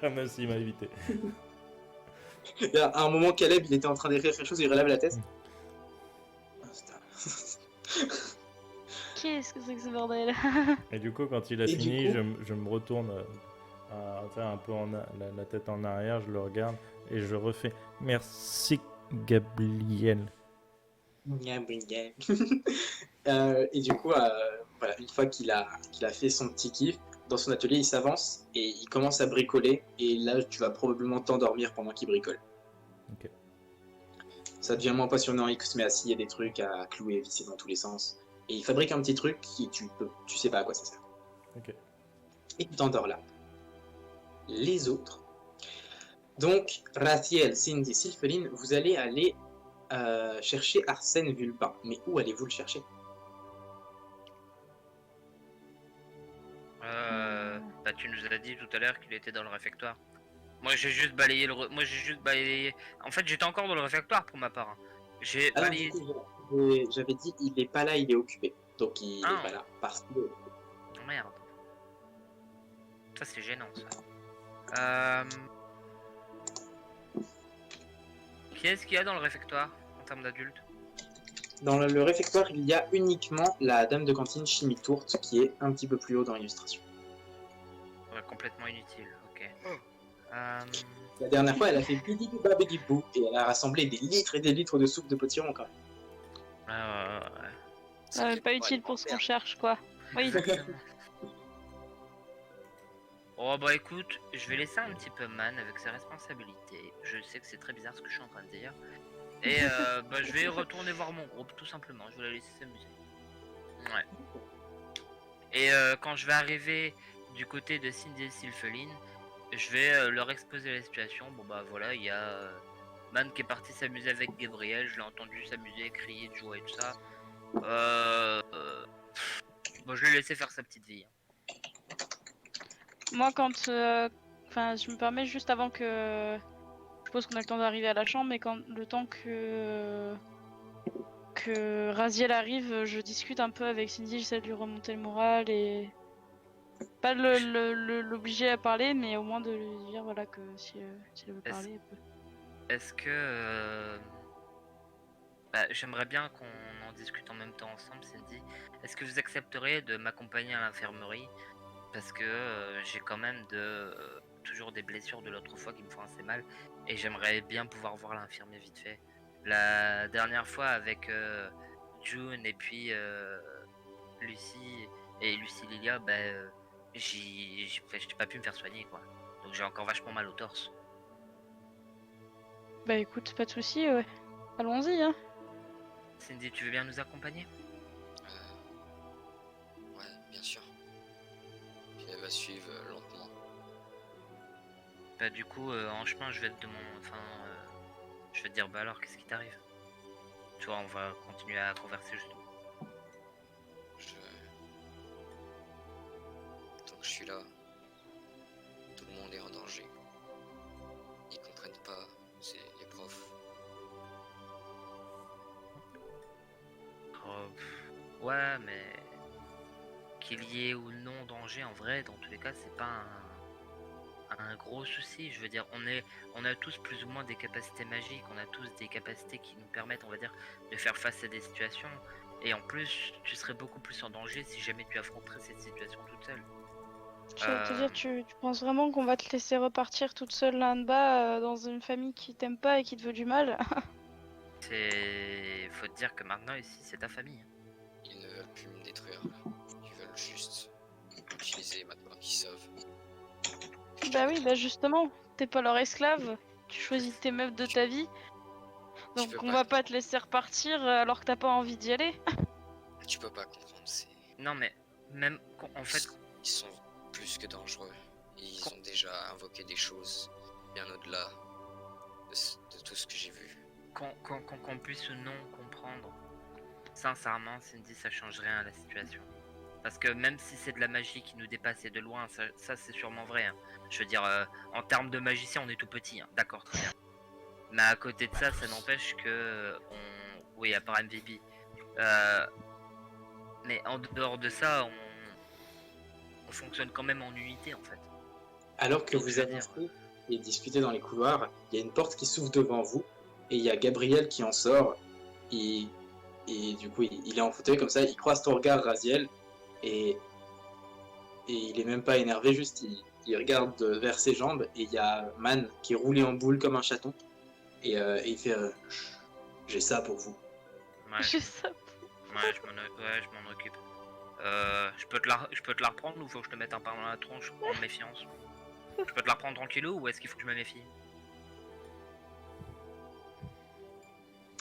même s'il m'a évité. Et à un moment, Caleb, il était en train d'écrire quelque chose, il relève la tête. Ah, putain. Qu'est-ce que c'est que ce bordel? Et du coup, quand il a Et du fini, coup- je me retourne un peu la tête en arrière, je le regarde et je refais merci Gabriel. Et du coup, voilà, une fois qu'il a fait son petit kiff, dans son atelier, il s'avance et il commence à bricoler. Et là, tu vas probablement t'endormir pendant qu'il bricole. Ok. Ça devient moins passionnant, il se met à scier des trucs, à clouer, visser dans tous les sens. Et il fabrique un petit truc qui tu sais pas à quoi ça sert. Ok. Et tu t'endors là. Les autres. Donc, Rathiel, Cindy, Sylpheline, vous allez aller chercher Arsène Vulpin. Mais où allez-vous le chercher? Bah, tu nous as dit tout à l'heure qu'il était dans le réfectoire. Moi j'ai juste balayé Moi j'ai juste balayé... En fait j'étais encore dans le réfectoire pour ma part. Hein. J'ai Alors, balayé... du coup, j'avais dit, il est pas là, il est occupé. Donc, il est pas là. Parce que... Oh, merde. Ça c'est gênant ça. Qui est-ce qu'il y a dans le réfectoire en termes d'adultes? Dans le réfectoire, il y a uniquement la dame de cantine Chimie Tourte qui est un petit peu plus haut dans l'illustration. Ouais, complètement inutile, ok. La dernière fois, elle a fait bidi baba bidi bou et elle a rassemblé des litres et des litres de soupe de potiron quand même. Ouais. Pas utile pour ce qu'on cherche, quoi. Oui. Oh bah écoute, je vais laisser un petit peu Man avec ses responsabilités. Je sais que c'est très bizarre ce que je suis en train de dire. Et bah je vais retourner voir mon groupe tout simplement, je vais la laisser s'amuser. Ouais. Et quand je vais arriver du côté de Cindy et Sylpheline, je vais leur exposer la situation. Bon bah voilà, il y a Man qui est parti s'amuser avec Gabriel, je l'ai entendu s'amuser, crier de joie et tout ça. Bon, je l'ai laissé faire sa petite vie. Moi, quand. Enfin, je me permets juste avant que. Je suppose qu'on a le temps d'arriver à la chambre, mais quand le temps que Raziel arrive, je discute un peu avec Cindy, j'essaie de lui remonter le moral et pas l'obliger à parler, mais au moins de lui dire voilà que si elle veut parler, elle peut. Est-ce que bah, j'aimerais bien qu'on en discute en même temps ensemble, Cindy. Est-ce que vous accepteriez de m'accompagner à l'infirmerie? Parce que j'ai quand même toujours des blessures de l'autre fois qui me font assez mal. Et j'aimerais bien pouvoir voir l'infirmier vite fait. La dernière fois avec June et puis Lucie et Lucie Lilia, j'ai pas pu me faire soigner quoi. Donc j'ai encore vachement mal au torse. Bah écoute, pas de soucis, ouais. Allons-y, hein. Cindy, tu veux bien nous accompagner? Ouais, bien sûr. Puis elle va suivre lentement. Bah du coup, en chemin, je vais te demander, je vais te dire, bah alors, qu'est-ce qui t'arrive? Tu vois, on va continuer à converser justement. Tant que je suis là, tout le monde est en danger. Ils comprennent pas, c'est les profs. Oh, ouais, mais qu'il y ait ou non danger, en vrai, dans tous les cas, c'est pas un gros souci. Je veux dire, on a tous plus ou moins des capacités magiques, on a tous des capacités qui nous permettent, on va dire, de faire face à des situations. Et en plus, tu serais beaucoup plus en danger si jamais tu affronterais cette situation toute seule. J'allais te dire, tu penses vraiment qu'on va te laisser repartir toute seule là en bas dans une famille qui t'aime pas et qui te veut du mal? Faut te dire que maintenant, ici, c'est ta famille. Ils ne veulent plus me détruire. Ils veulent juste m'utiliser maintenant qu'ils savent. Bah oui, bah justement, t'es pas leur esclave, tu choisis tes meufs de ta vie, donc peux on pas va pas te laisser repartir alors que t'as pas envie d'y aller. Tu peux pas comprendre, c'est... Non, mais même en fait, Ils sont plus que dangereux. Ils ont déjà invoqué des choses bien au-delà de tout ce que j'ai vu. qu'on puisse ou non comprendre, sincèrement, Cindy, ça change rien à la situation. Parce que même si c'est de la magie qui nous dépasse et de loin, ça c'est sûrement vrai. Hein. Je veux dire, en termes de magicien, on est tout petit, hein. D'accord, très bien. Mais à côté de ça, ça n'empêche que oui, à part MVP. Mais en dehors de ça, on fonctionne quand même en unité en fait. Alors que Donc, vous je veux dire, avancez et discutez dans les couloirs, il y a une porte qui s'ouvre devant vous et il y a Gabriel qui en sort. Et du coup, il est en fauteuil comme ça, il croise ton regard, Raziel, et il est même pas énervé, juste il regarde vers ses jambes et il y a Man qui est roulé en boule comme un chaton. Et il fait j'ai ça pour vous. ouais, J'ai ça. je m'en occupe. Je peux te la reprendre ou faut que je te mette un pain dans la tronche en méfiance? Je peux te la reprendre tranquillou ou est-ce qu'il faut que je me méfie?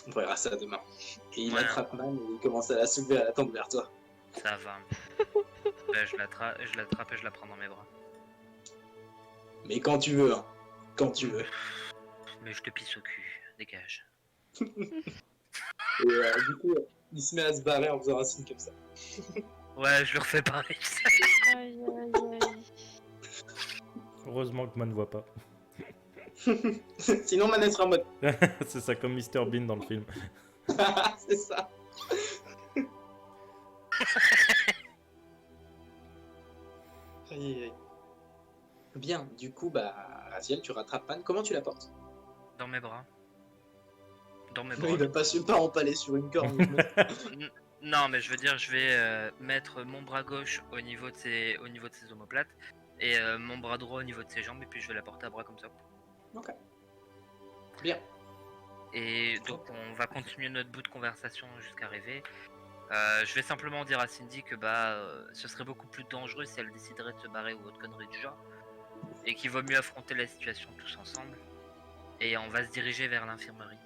On verra ça demain. Et il Ouais. attrape Man et il commence à la soulever à la tendre vers toi. Ça va. Je l'attrape et je la prends dans mes bras. Mais quand tu veux, hein. Quand tu veux. Mais je te pisse au cul, dégage. Et du coup, il se met à se barrer en faisant un signe comme ça. Ouais, je le refais pareil. Aïe aïe aïe. Heureusement que Man ne voit pas. Sinon, Man sera en mode. C'est ça, comme Mr Bean dans le film. C'est ça. Aïe, aïe, aïe. Bien, du coup, Raziel, tu rattrapes Man. Comment tu la portes? Dans mes bras. Dans mes bras. Il va pas empaler sur une corde. Non, mais je veux dire, je vais mettre mon bras gauche au niveau de ses omoplates et mon bras droit au niveau de ses jambes et puis je vais la porter à bras comme ça. Ok. Bien. Et donc on va continuer notre bout de conversation jusqu'à arriver. Je vais simplement dire à Cindy que ce serait beaucoup plus dangereux si elle déciderait de se barrer ou autre connerie du genre. Et qu'il vaut mieux affronter la situation tous ensemble. Et on va se diriger vers l'infirmerie.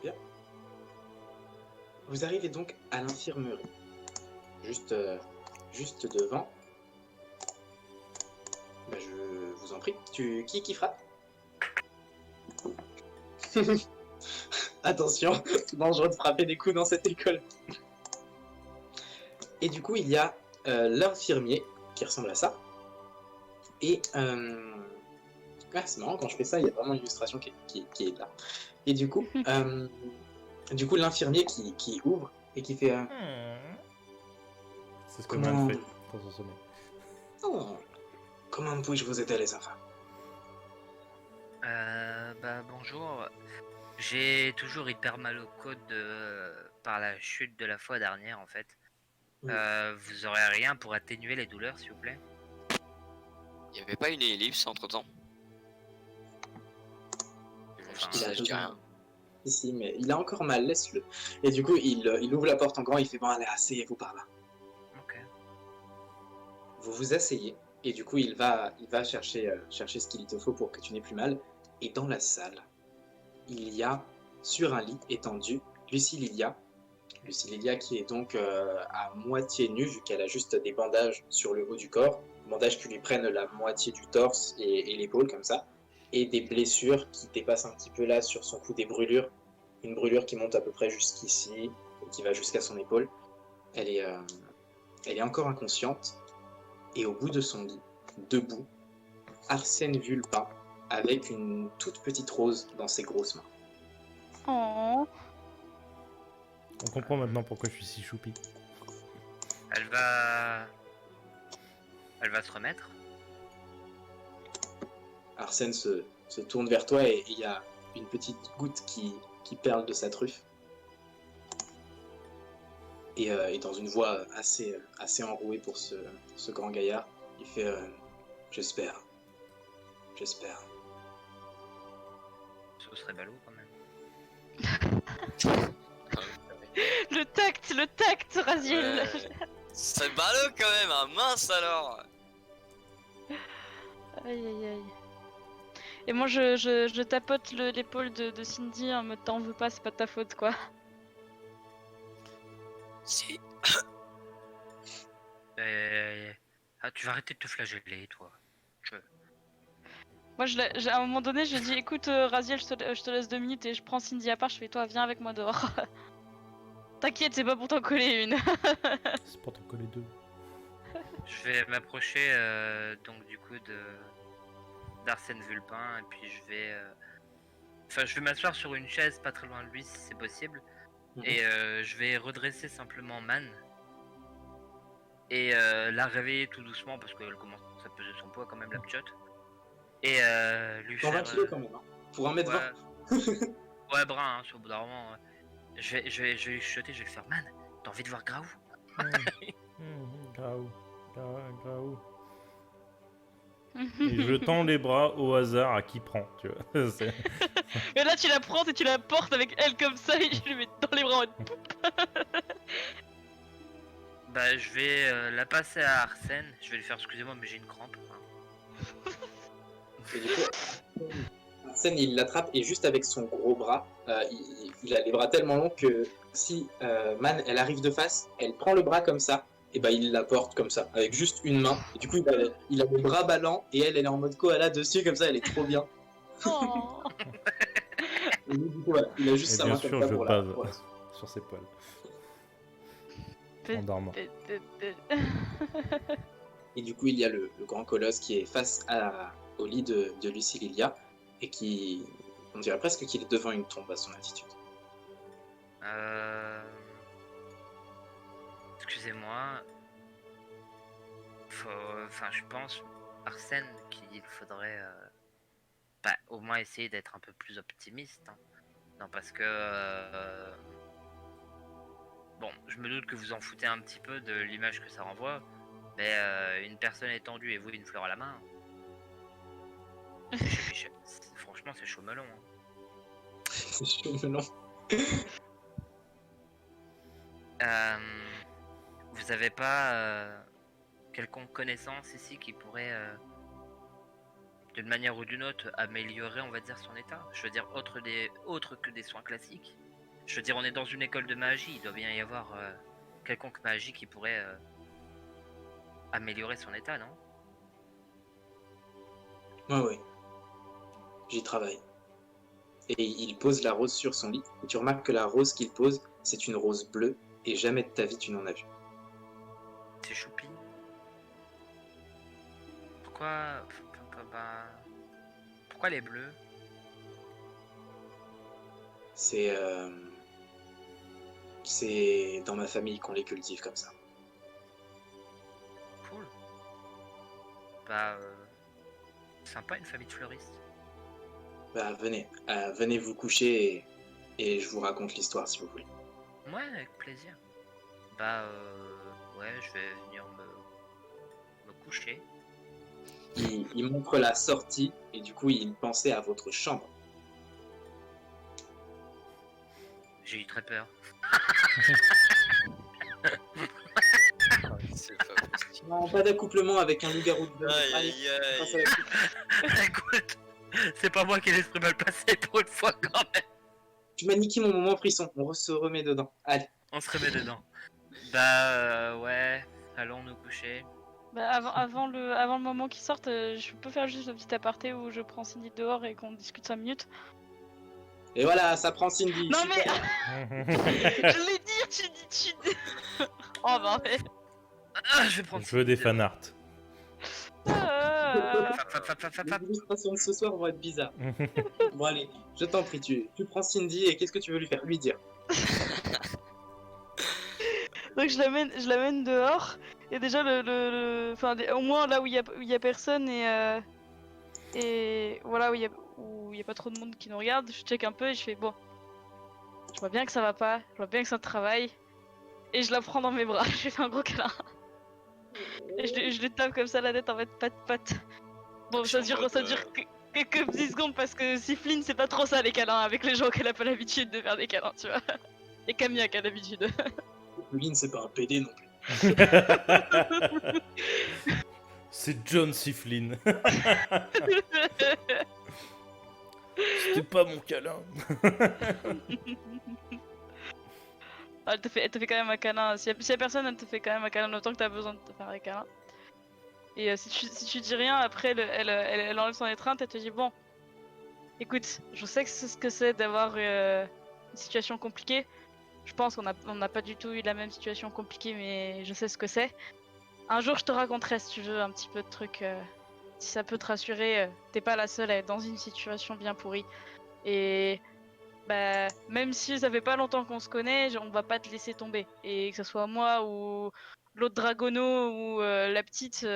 Bien. Vous arrivez donc à l'infirmerie. Juste devant. Je vous en prie. Qui frappe? Attention, c'est dangereux de frapper des coups dans cette école. Et du coup, il y a l'infirmier qui ressemble à ça. Et c'est marrant, quand je fais ça, il y a vraiment une illustration qui est là. Et du coup, l'infirmier qui ouvre et qui fait C'est ce que Man fait dans son sommeil. Oh, comment puis-je vous aider, les enfants? Bonjour. J'ai toujours hyper mal au coude par la chute de la fois dernière en fait. Oui. Vous aurez rien pour atténuer les douleurs s'il vous plaît? Il y avait pas une ellipse entre temps? Enfin, Il a Je dis besoin- rien. Si, mais il a encore mal, laisse-le. Et du coup, il ouvre la porte en grand, il fait bon, allez, asseyez-vous par là. Ok. Vous vous asseyez, et du coup, il va chercher ce qu'il te faut pour que tu n'aies plus mal. Et dans la salle, il y a, sur un lit étendu, Lucie Lilia. Lucie Lilia qui est donc à moitié nue, vu qu'elle a juste des bandages sur le haut du corps. Bandages qui lui prennent la moitié du torse et l'épaule, comme ça. Et des blessures qui dépassent un petit peu là sur son cou, des brûlures. Une brûlure qui monte à peu près jusqu'ici, et qui va jusqu'à son épaule. Elle est encore inconsciente. Et au bout de son lit, debout, Arsène Vulpin, avec une toute petite rose dans ses grosses mains. Oh. On comprend maintenant pourquoi je suis si choupi. Elle va se remettre. Arsène se tourne vers toi et il y a une petite goutte qui perle de sa truffe. Et dans une voix assez enrouée pour ce grand gaillard, il fait j'espère. Ce serait ballot quand même. Le tact, Raziel. C'est ballot quand même, hein. Mince alors. Aïe aïe aïe. Et moi je tapote l'épaule de Cindy en mode t'en veux pas, c'est pas de ta faute quoi. Si. Ah, tu vas arrêter de te flageller toi. Moi à un moment donné je dis écoute Raziel je te laisse 2 minutes et je prends Cindy à part, je fais toi viens avec moi dehors. T'inquiète c'est pas pour t'en coller une. C'est pour t'en coller deux. Je vais m'approcher donc du coup d'Arsène Vulpin et puis je vais m'asseoir sur une chaise pas très loin de lui si c'est possible et je vais redresser simplement Man et la réveiller tout doucement parce qu'elle commence à peser son poids quand même la pchotte et lui 120 faire kilos quand même, hein. Pour 1m20. ouais brun hein, sur le bout d'un moment ouais. Je vais lui chuchoter, je vais lui faire Man, t'as envie de voir Graou? Graou. Et je tends les bras au hasard à qui prend, tu vois. Mais là tu la prends et tu la portes avec elle comme ça et je lui mets dans les bras en mode Bah je vais la passer à Arsène, je vais lui faire excusez-moi mais j'ai une crampe. Et du coup, Arsène, il l'attrape et juste avec son gros bras, il a les bras tellement longs que si Man, elle arrive de face, elle prend le bras comme ça, et bah il la porte comme ça, avec juste une main. Et du coup, il a le bras ballant et elle est en mode koala dessus, comme ça, elle est trop bien. oh. Et lui, du coup, voilà, il a juste Et sa bien main sûr, comme ça je pour bave la... sur ses poils. En dormant. Et du coup, il y a le grand colosse qui est face au lit de Lucie Lilia et qui, on dirait presque qu'il est devant une tombe à son attitude. Excusez-moi. Enfin, je pense, Arsène, qu'il faudrait au moins essayer d'être un peu plus optimiste. Hein. Non, parce que... bon, je me doute que vous en foutez un petit peu de l'image que ça renvoie, mais une personne étendue et vous une fleur à la main. Franchement, c'est chaud melon. Hein. C'est chaud melon. Vous avez pas quelconque connaissance ici qui pourrait, d'une manière ou d'une autre, améliorer, on va dire, son état? Je veux dire, autre que des soins classiques. Je veux dire, on est dans une école de magie, il doit bien y avoir quelconque magie qui pourrait améliorer son état, non? Ouais. J'y travaille. Et il pose la rose sur son lit. Et tu remarques que la rose qu'il pose, c'est une rose bleue. Et jamais de ta vie tu n'en as vu. C'est choupi. Pourquoi les bleus? C'est dans ma famille qu'on les cultive comme ça. Cool. Bah, sympa une famille de fleuristes. Bah venez vous coucher et je vous raconte l'histoire si vous voulez. Ouais, avec plaisir. Bah, ouais, je vais venir me coucher. Il montre la sortie et du coup il pensait à votre chambre. J'ai eu très peur. C'est pas possible. Non, pas d'accouplement avec un loup-garou de Aïe Allez, aïe on passe à aïe. la suite. Écoute, c'est pas moi qui ai l'esprit mal passé pour une fois quand même. Tu m'as niqué mon moment frisson, on se remet dedans. Allez. On se remet dedans. Bah, ouais, allons nous coucher. Bah, avant le moment qu'ils sortent, je peux faire juste un petit aparté où je prends Cindy dehors et qu'on discute 5 minutes. Et voilà, ça prend Cindy. Non super. Je l'ai dit, tu dis. Oh bordel. Ah, je vais prendre. Je veux des fanarts. Les illustrations de ce soir vont être bizarres. Bon allez, je t'en prie, tu prends Cindy et qu'est-ce que tu veux lui faire? Lui dire. Donc je l'amène dehors et déjà enfin au moins là où il y a personne et voilà où il y a pas trop de monde qui nous regarde, je check un peu et je fais bon. Je vois bien que ça va pas, je vois bien que ça travaille et je la prends dans mes bras, je lui fais un gros câlin. Et je lui tape comme ça la tête en mode pat. Bon, ça dure que 10 secondes parce que Siffline c'est pas trop ça les câlins avec les gens qu'elle a pas l'habitude de faire des câlins, tu vois. Et Camilla qui a l'habitude. Lynn, c'est pas un PD non plus. C'est John Sifflin. C'était pas mon câlin. Ah, elle te fait quand même un câlin. Si y a personne, elle te fait quand même un câlin autant que t'as besoin de te faire un câlin. Et si tu dis rien, après elle enlève son étreinte, elle te dit bon, écoute, je sais que c'est ce que c'est d'avoir une situation compliquée. Je pense qu'on n'a pas du tout eu la même situation compliquée, mais je sais ce que c'est. Un jour, je te raconterai si tu veux un petit peu de trucs. Si ça peut te rassurer, t'es pas la seule à être dans une situation bien pourrie. Et bah, même si ça fait pas longtemps qu'on se connaît, on va pas te laisser tomber. Et que ce soit moi ou l'autre Dragono ou la petite,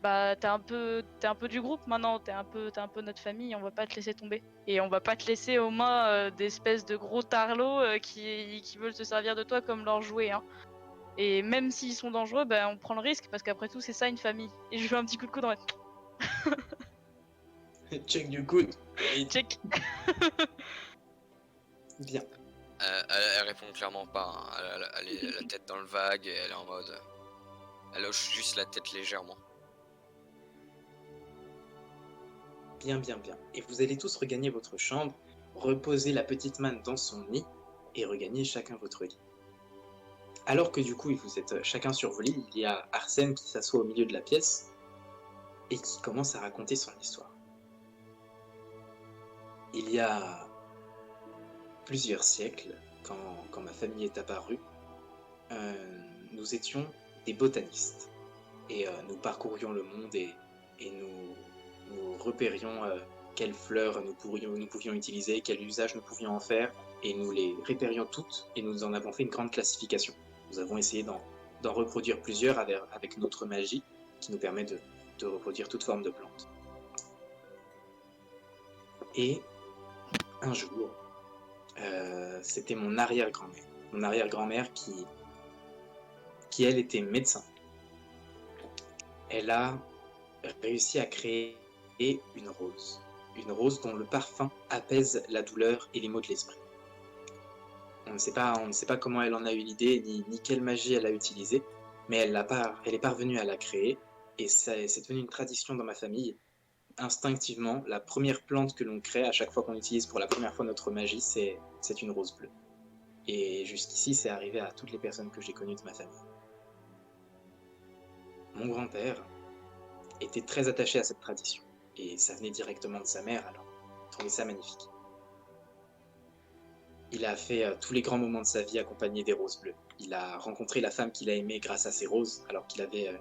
bah t'es un peu du groupe maintenant, t'es un peu notre famille, on va pas te laisser tomber. Et on va pas te laisser aux mains d'espèces de gros tarlots qui veulent se servir de toi comme leur jouet, hein. Et même s'ils sont dangereux, bah on prend le risque parce qu'après tout c'est ça une famille. Et je lui fais un petit coup de coude en mode Check du coude. Et check. bien. Elle répond clairement pas. Hein. Elle est la tête dans le vague et elle est en mode. Elle hoche juste la tête légèrement. Bien. Et vous allez tous regagner votre chambre, reposer la petite manne dans son nid et regagner chacun votre lit. Alors que du coup vous êtes chacun sur vos lits, il y a Arsène qui s'assoit au milieu de la pièce et qui commence à raconter son histoire. Il y a plusieurs siècles, quand ma famille est apparue, nous étions des botanistes et nous parcourions le monde et nous repérions quelles fleurs nous pouvions utiliser, quel usage nous pouvions en faire, et nous les répérions toutes, et nous en avons fait une grande classification. Nous avons essayé d'en reproduire plusieurs avec notre magie, qui nous permet de reproduire toute forme de plante. Et un jour, c'était mon arrière-grand-mère qui elle était médecin. Elle a réussi à créer une rose dont le parfum apaise la douleur et les maux de l'esprit. On ne sait pas comment elle en a eu l'idée ni quelle magie elle a utilisée, mais elle est parvenue à la créer et c'est devenu une tradition dans ma famille. Instinctivement, la première plante que l'on crée à chaque fois qu'on utilise pour la première fois notre magie, c'est une rose bleue. Et jusqu'ici, c'est arrivé à toutes les personnes que j'ai connues de ma famille. Mon grand-père était très attaché à cette tradition, et ça venait directement de sa mère, alors il trouvait ça magnifique. Il a fait tous les grands moments de sa vie accompagné des roses bleues. Il a rencontré la femme qu'il a aimée grâce à ses roses, alors qu'il avait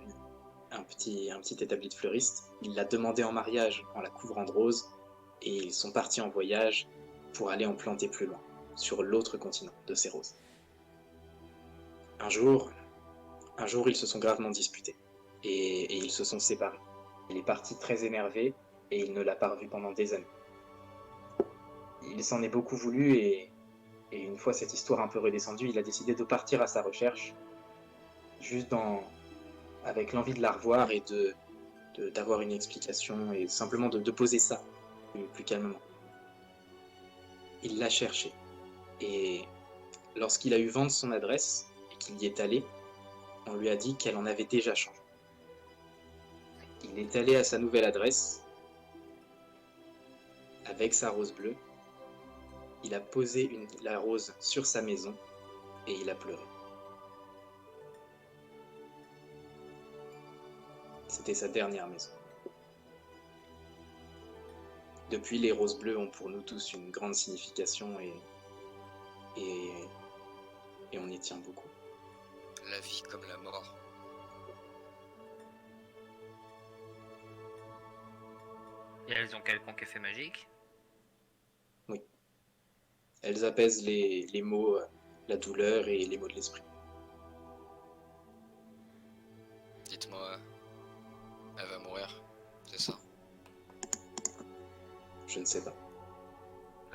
un petit établi de fleuriste. Il l'a demandé en mariage en la couvrant de roses, et ils sont partis en voyage pour aller en planter plus loin, sur l'autre continent de ces roses. Un jour, ils se sont gravement disputés, et ils se sont séparés. Il est parti très énervé, et il ne l'a pas revu pendant des années. Il s'en est beaucoup voulu, et Et une fois cette histoire un peu redescendue, il a décidé de partir à sa recherche, juste avec l'envie de la revoir et d'avoir une explication et simplement de poser ça plus calmement. Il l'a cherchée. Et lorsqu'il a eu vent de son adresse et qu'il y est allé, on lui a dit qu'elle en avait déjà changé. Il est allé à sa nouvelle adresse avec sa rose bleue. Il a posé la rose sur sa maison et il a pleuré. C'était sa dernière maison. Depuis, les roses bleues ont pour nous tous une grande signification et on y tient beaucoup. La vie comme la mort. Et elles ont quelconque effet magique? Elles apaisent les maux, la douleur et les maux de l'esprit. Dites-moi, elle va mourir, c'est ça? Je ne sais pas.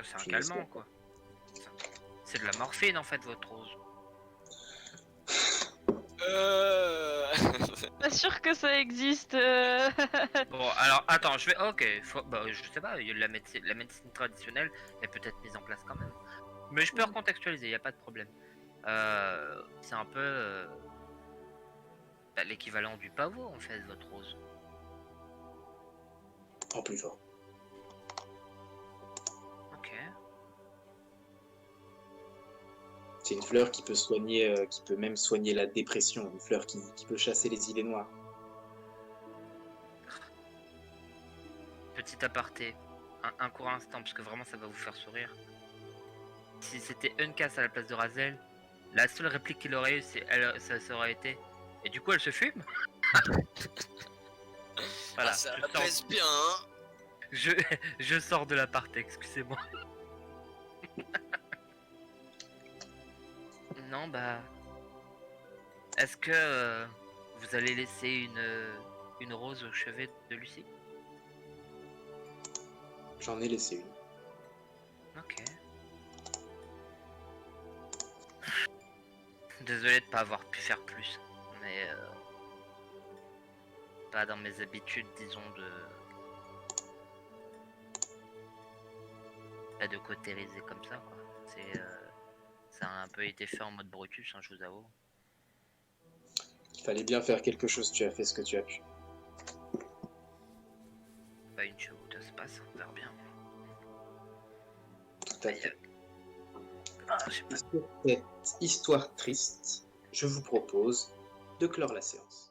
C'est un Je calmant, l'espère. quoi. C'est de la morphine, en fait, votre rose. Pas sûr que ça existe. Bon, alors, attends, je vais... Ok, bah, je sais pas, la médecine traditionnelle est peut-être mise en place quand même. Mais je peux recontextualiser, y a pas de problème. C'est un peu... bah, l'équivalent du pavot, en fait, votre rose. En plus fort. Ok. C'est une fleur qui peut soigner, qui peut même soigner la dépression. Une fleur qui peut chasser les idées noires. Petit aparté, un court instant, parce que vraiment ça va vous faire sourire. Si c'était Uncas à la place de Razel, la seule réplique qu'il aurait eu, ça aurait été. Et du coup, elle se fume. Voilà, Ah, ça je sors, pèse bien, hein. je sors de l'aparté, excusez-moi. Non, bah. Est-ce que vous allez laisser une rose au chevet de Lucie? J'en ai laissé une. Ok. Désolé de pas avoir pu faire plus, mais pas dans mes habitudes, disons, de cautériser comme ça, quoi. Ça a un peu été fait en mode Brutus, hein, je vous avoue. Il fallait bien faire quelque chose, tu as fait ce que tu as pu. Pas une chevaux, ça se passe, on verra bien. Tout à fait. Ah, je sais pas. Et sur cette histoire triste, je vous propose de clore la séance.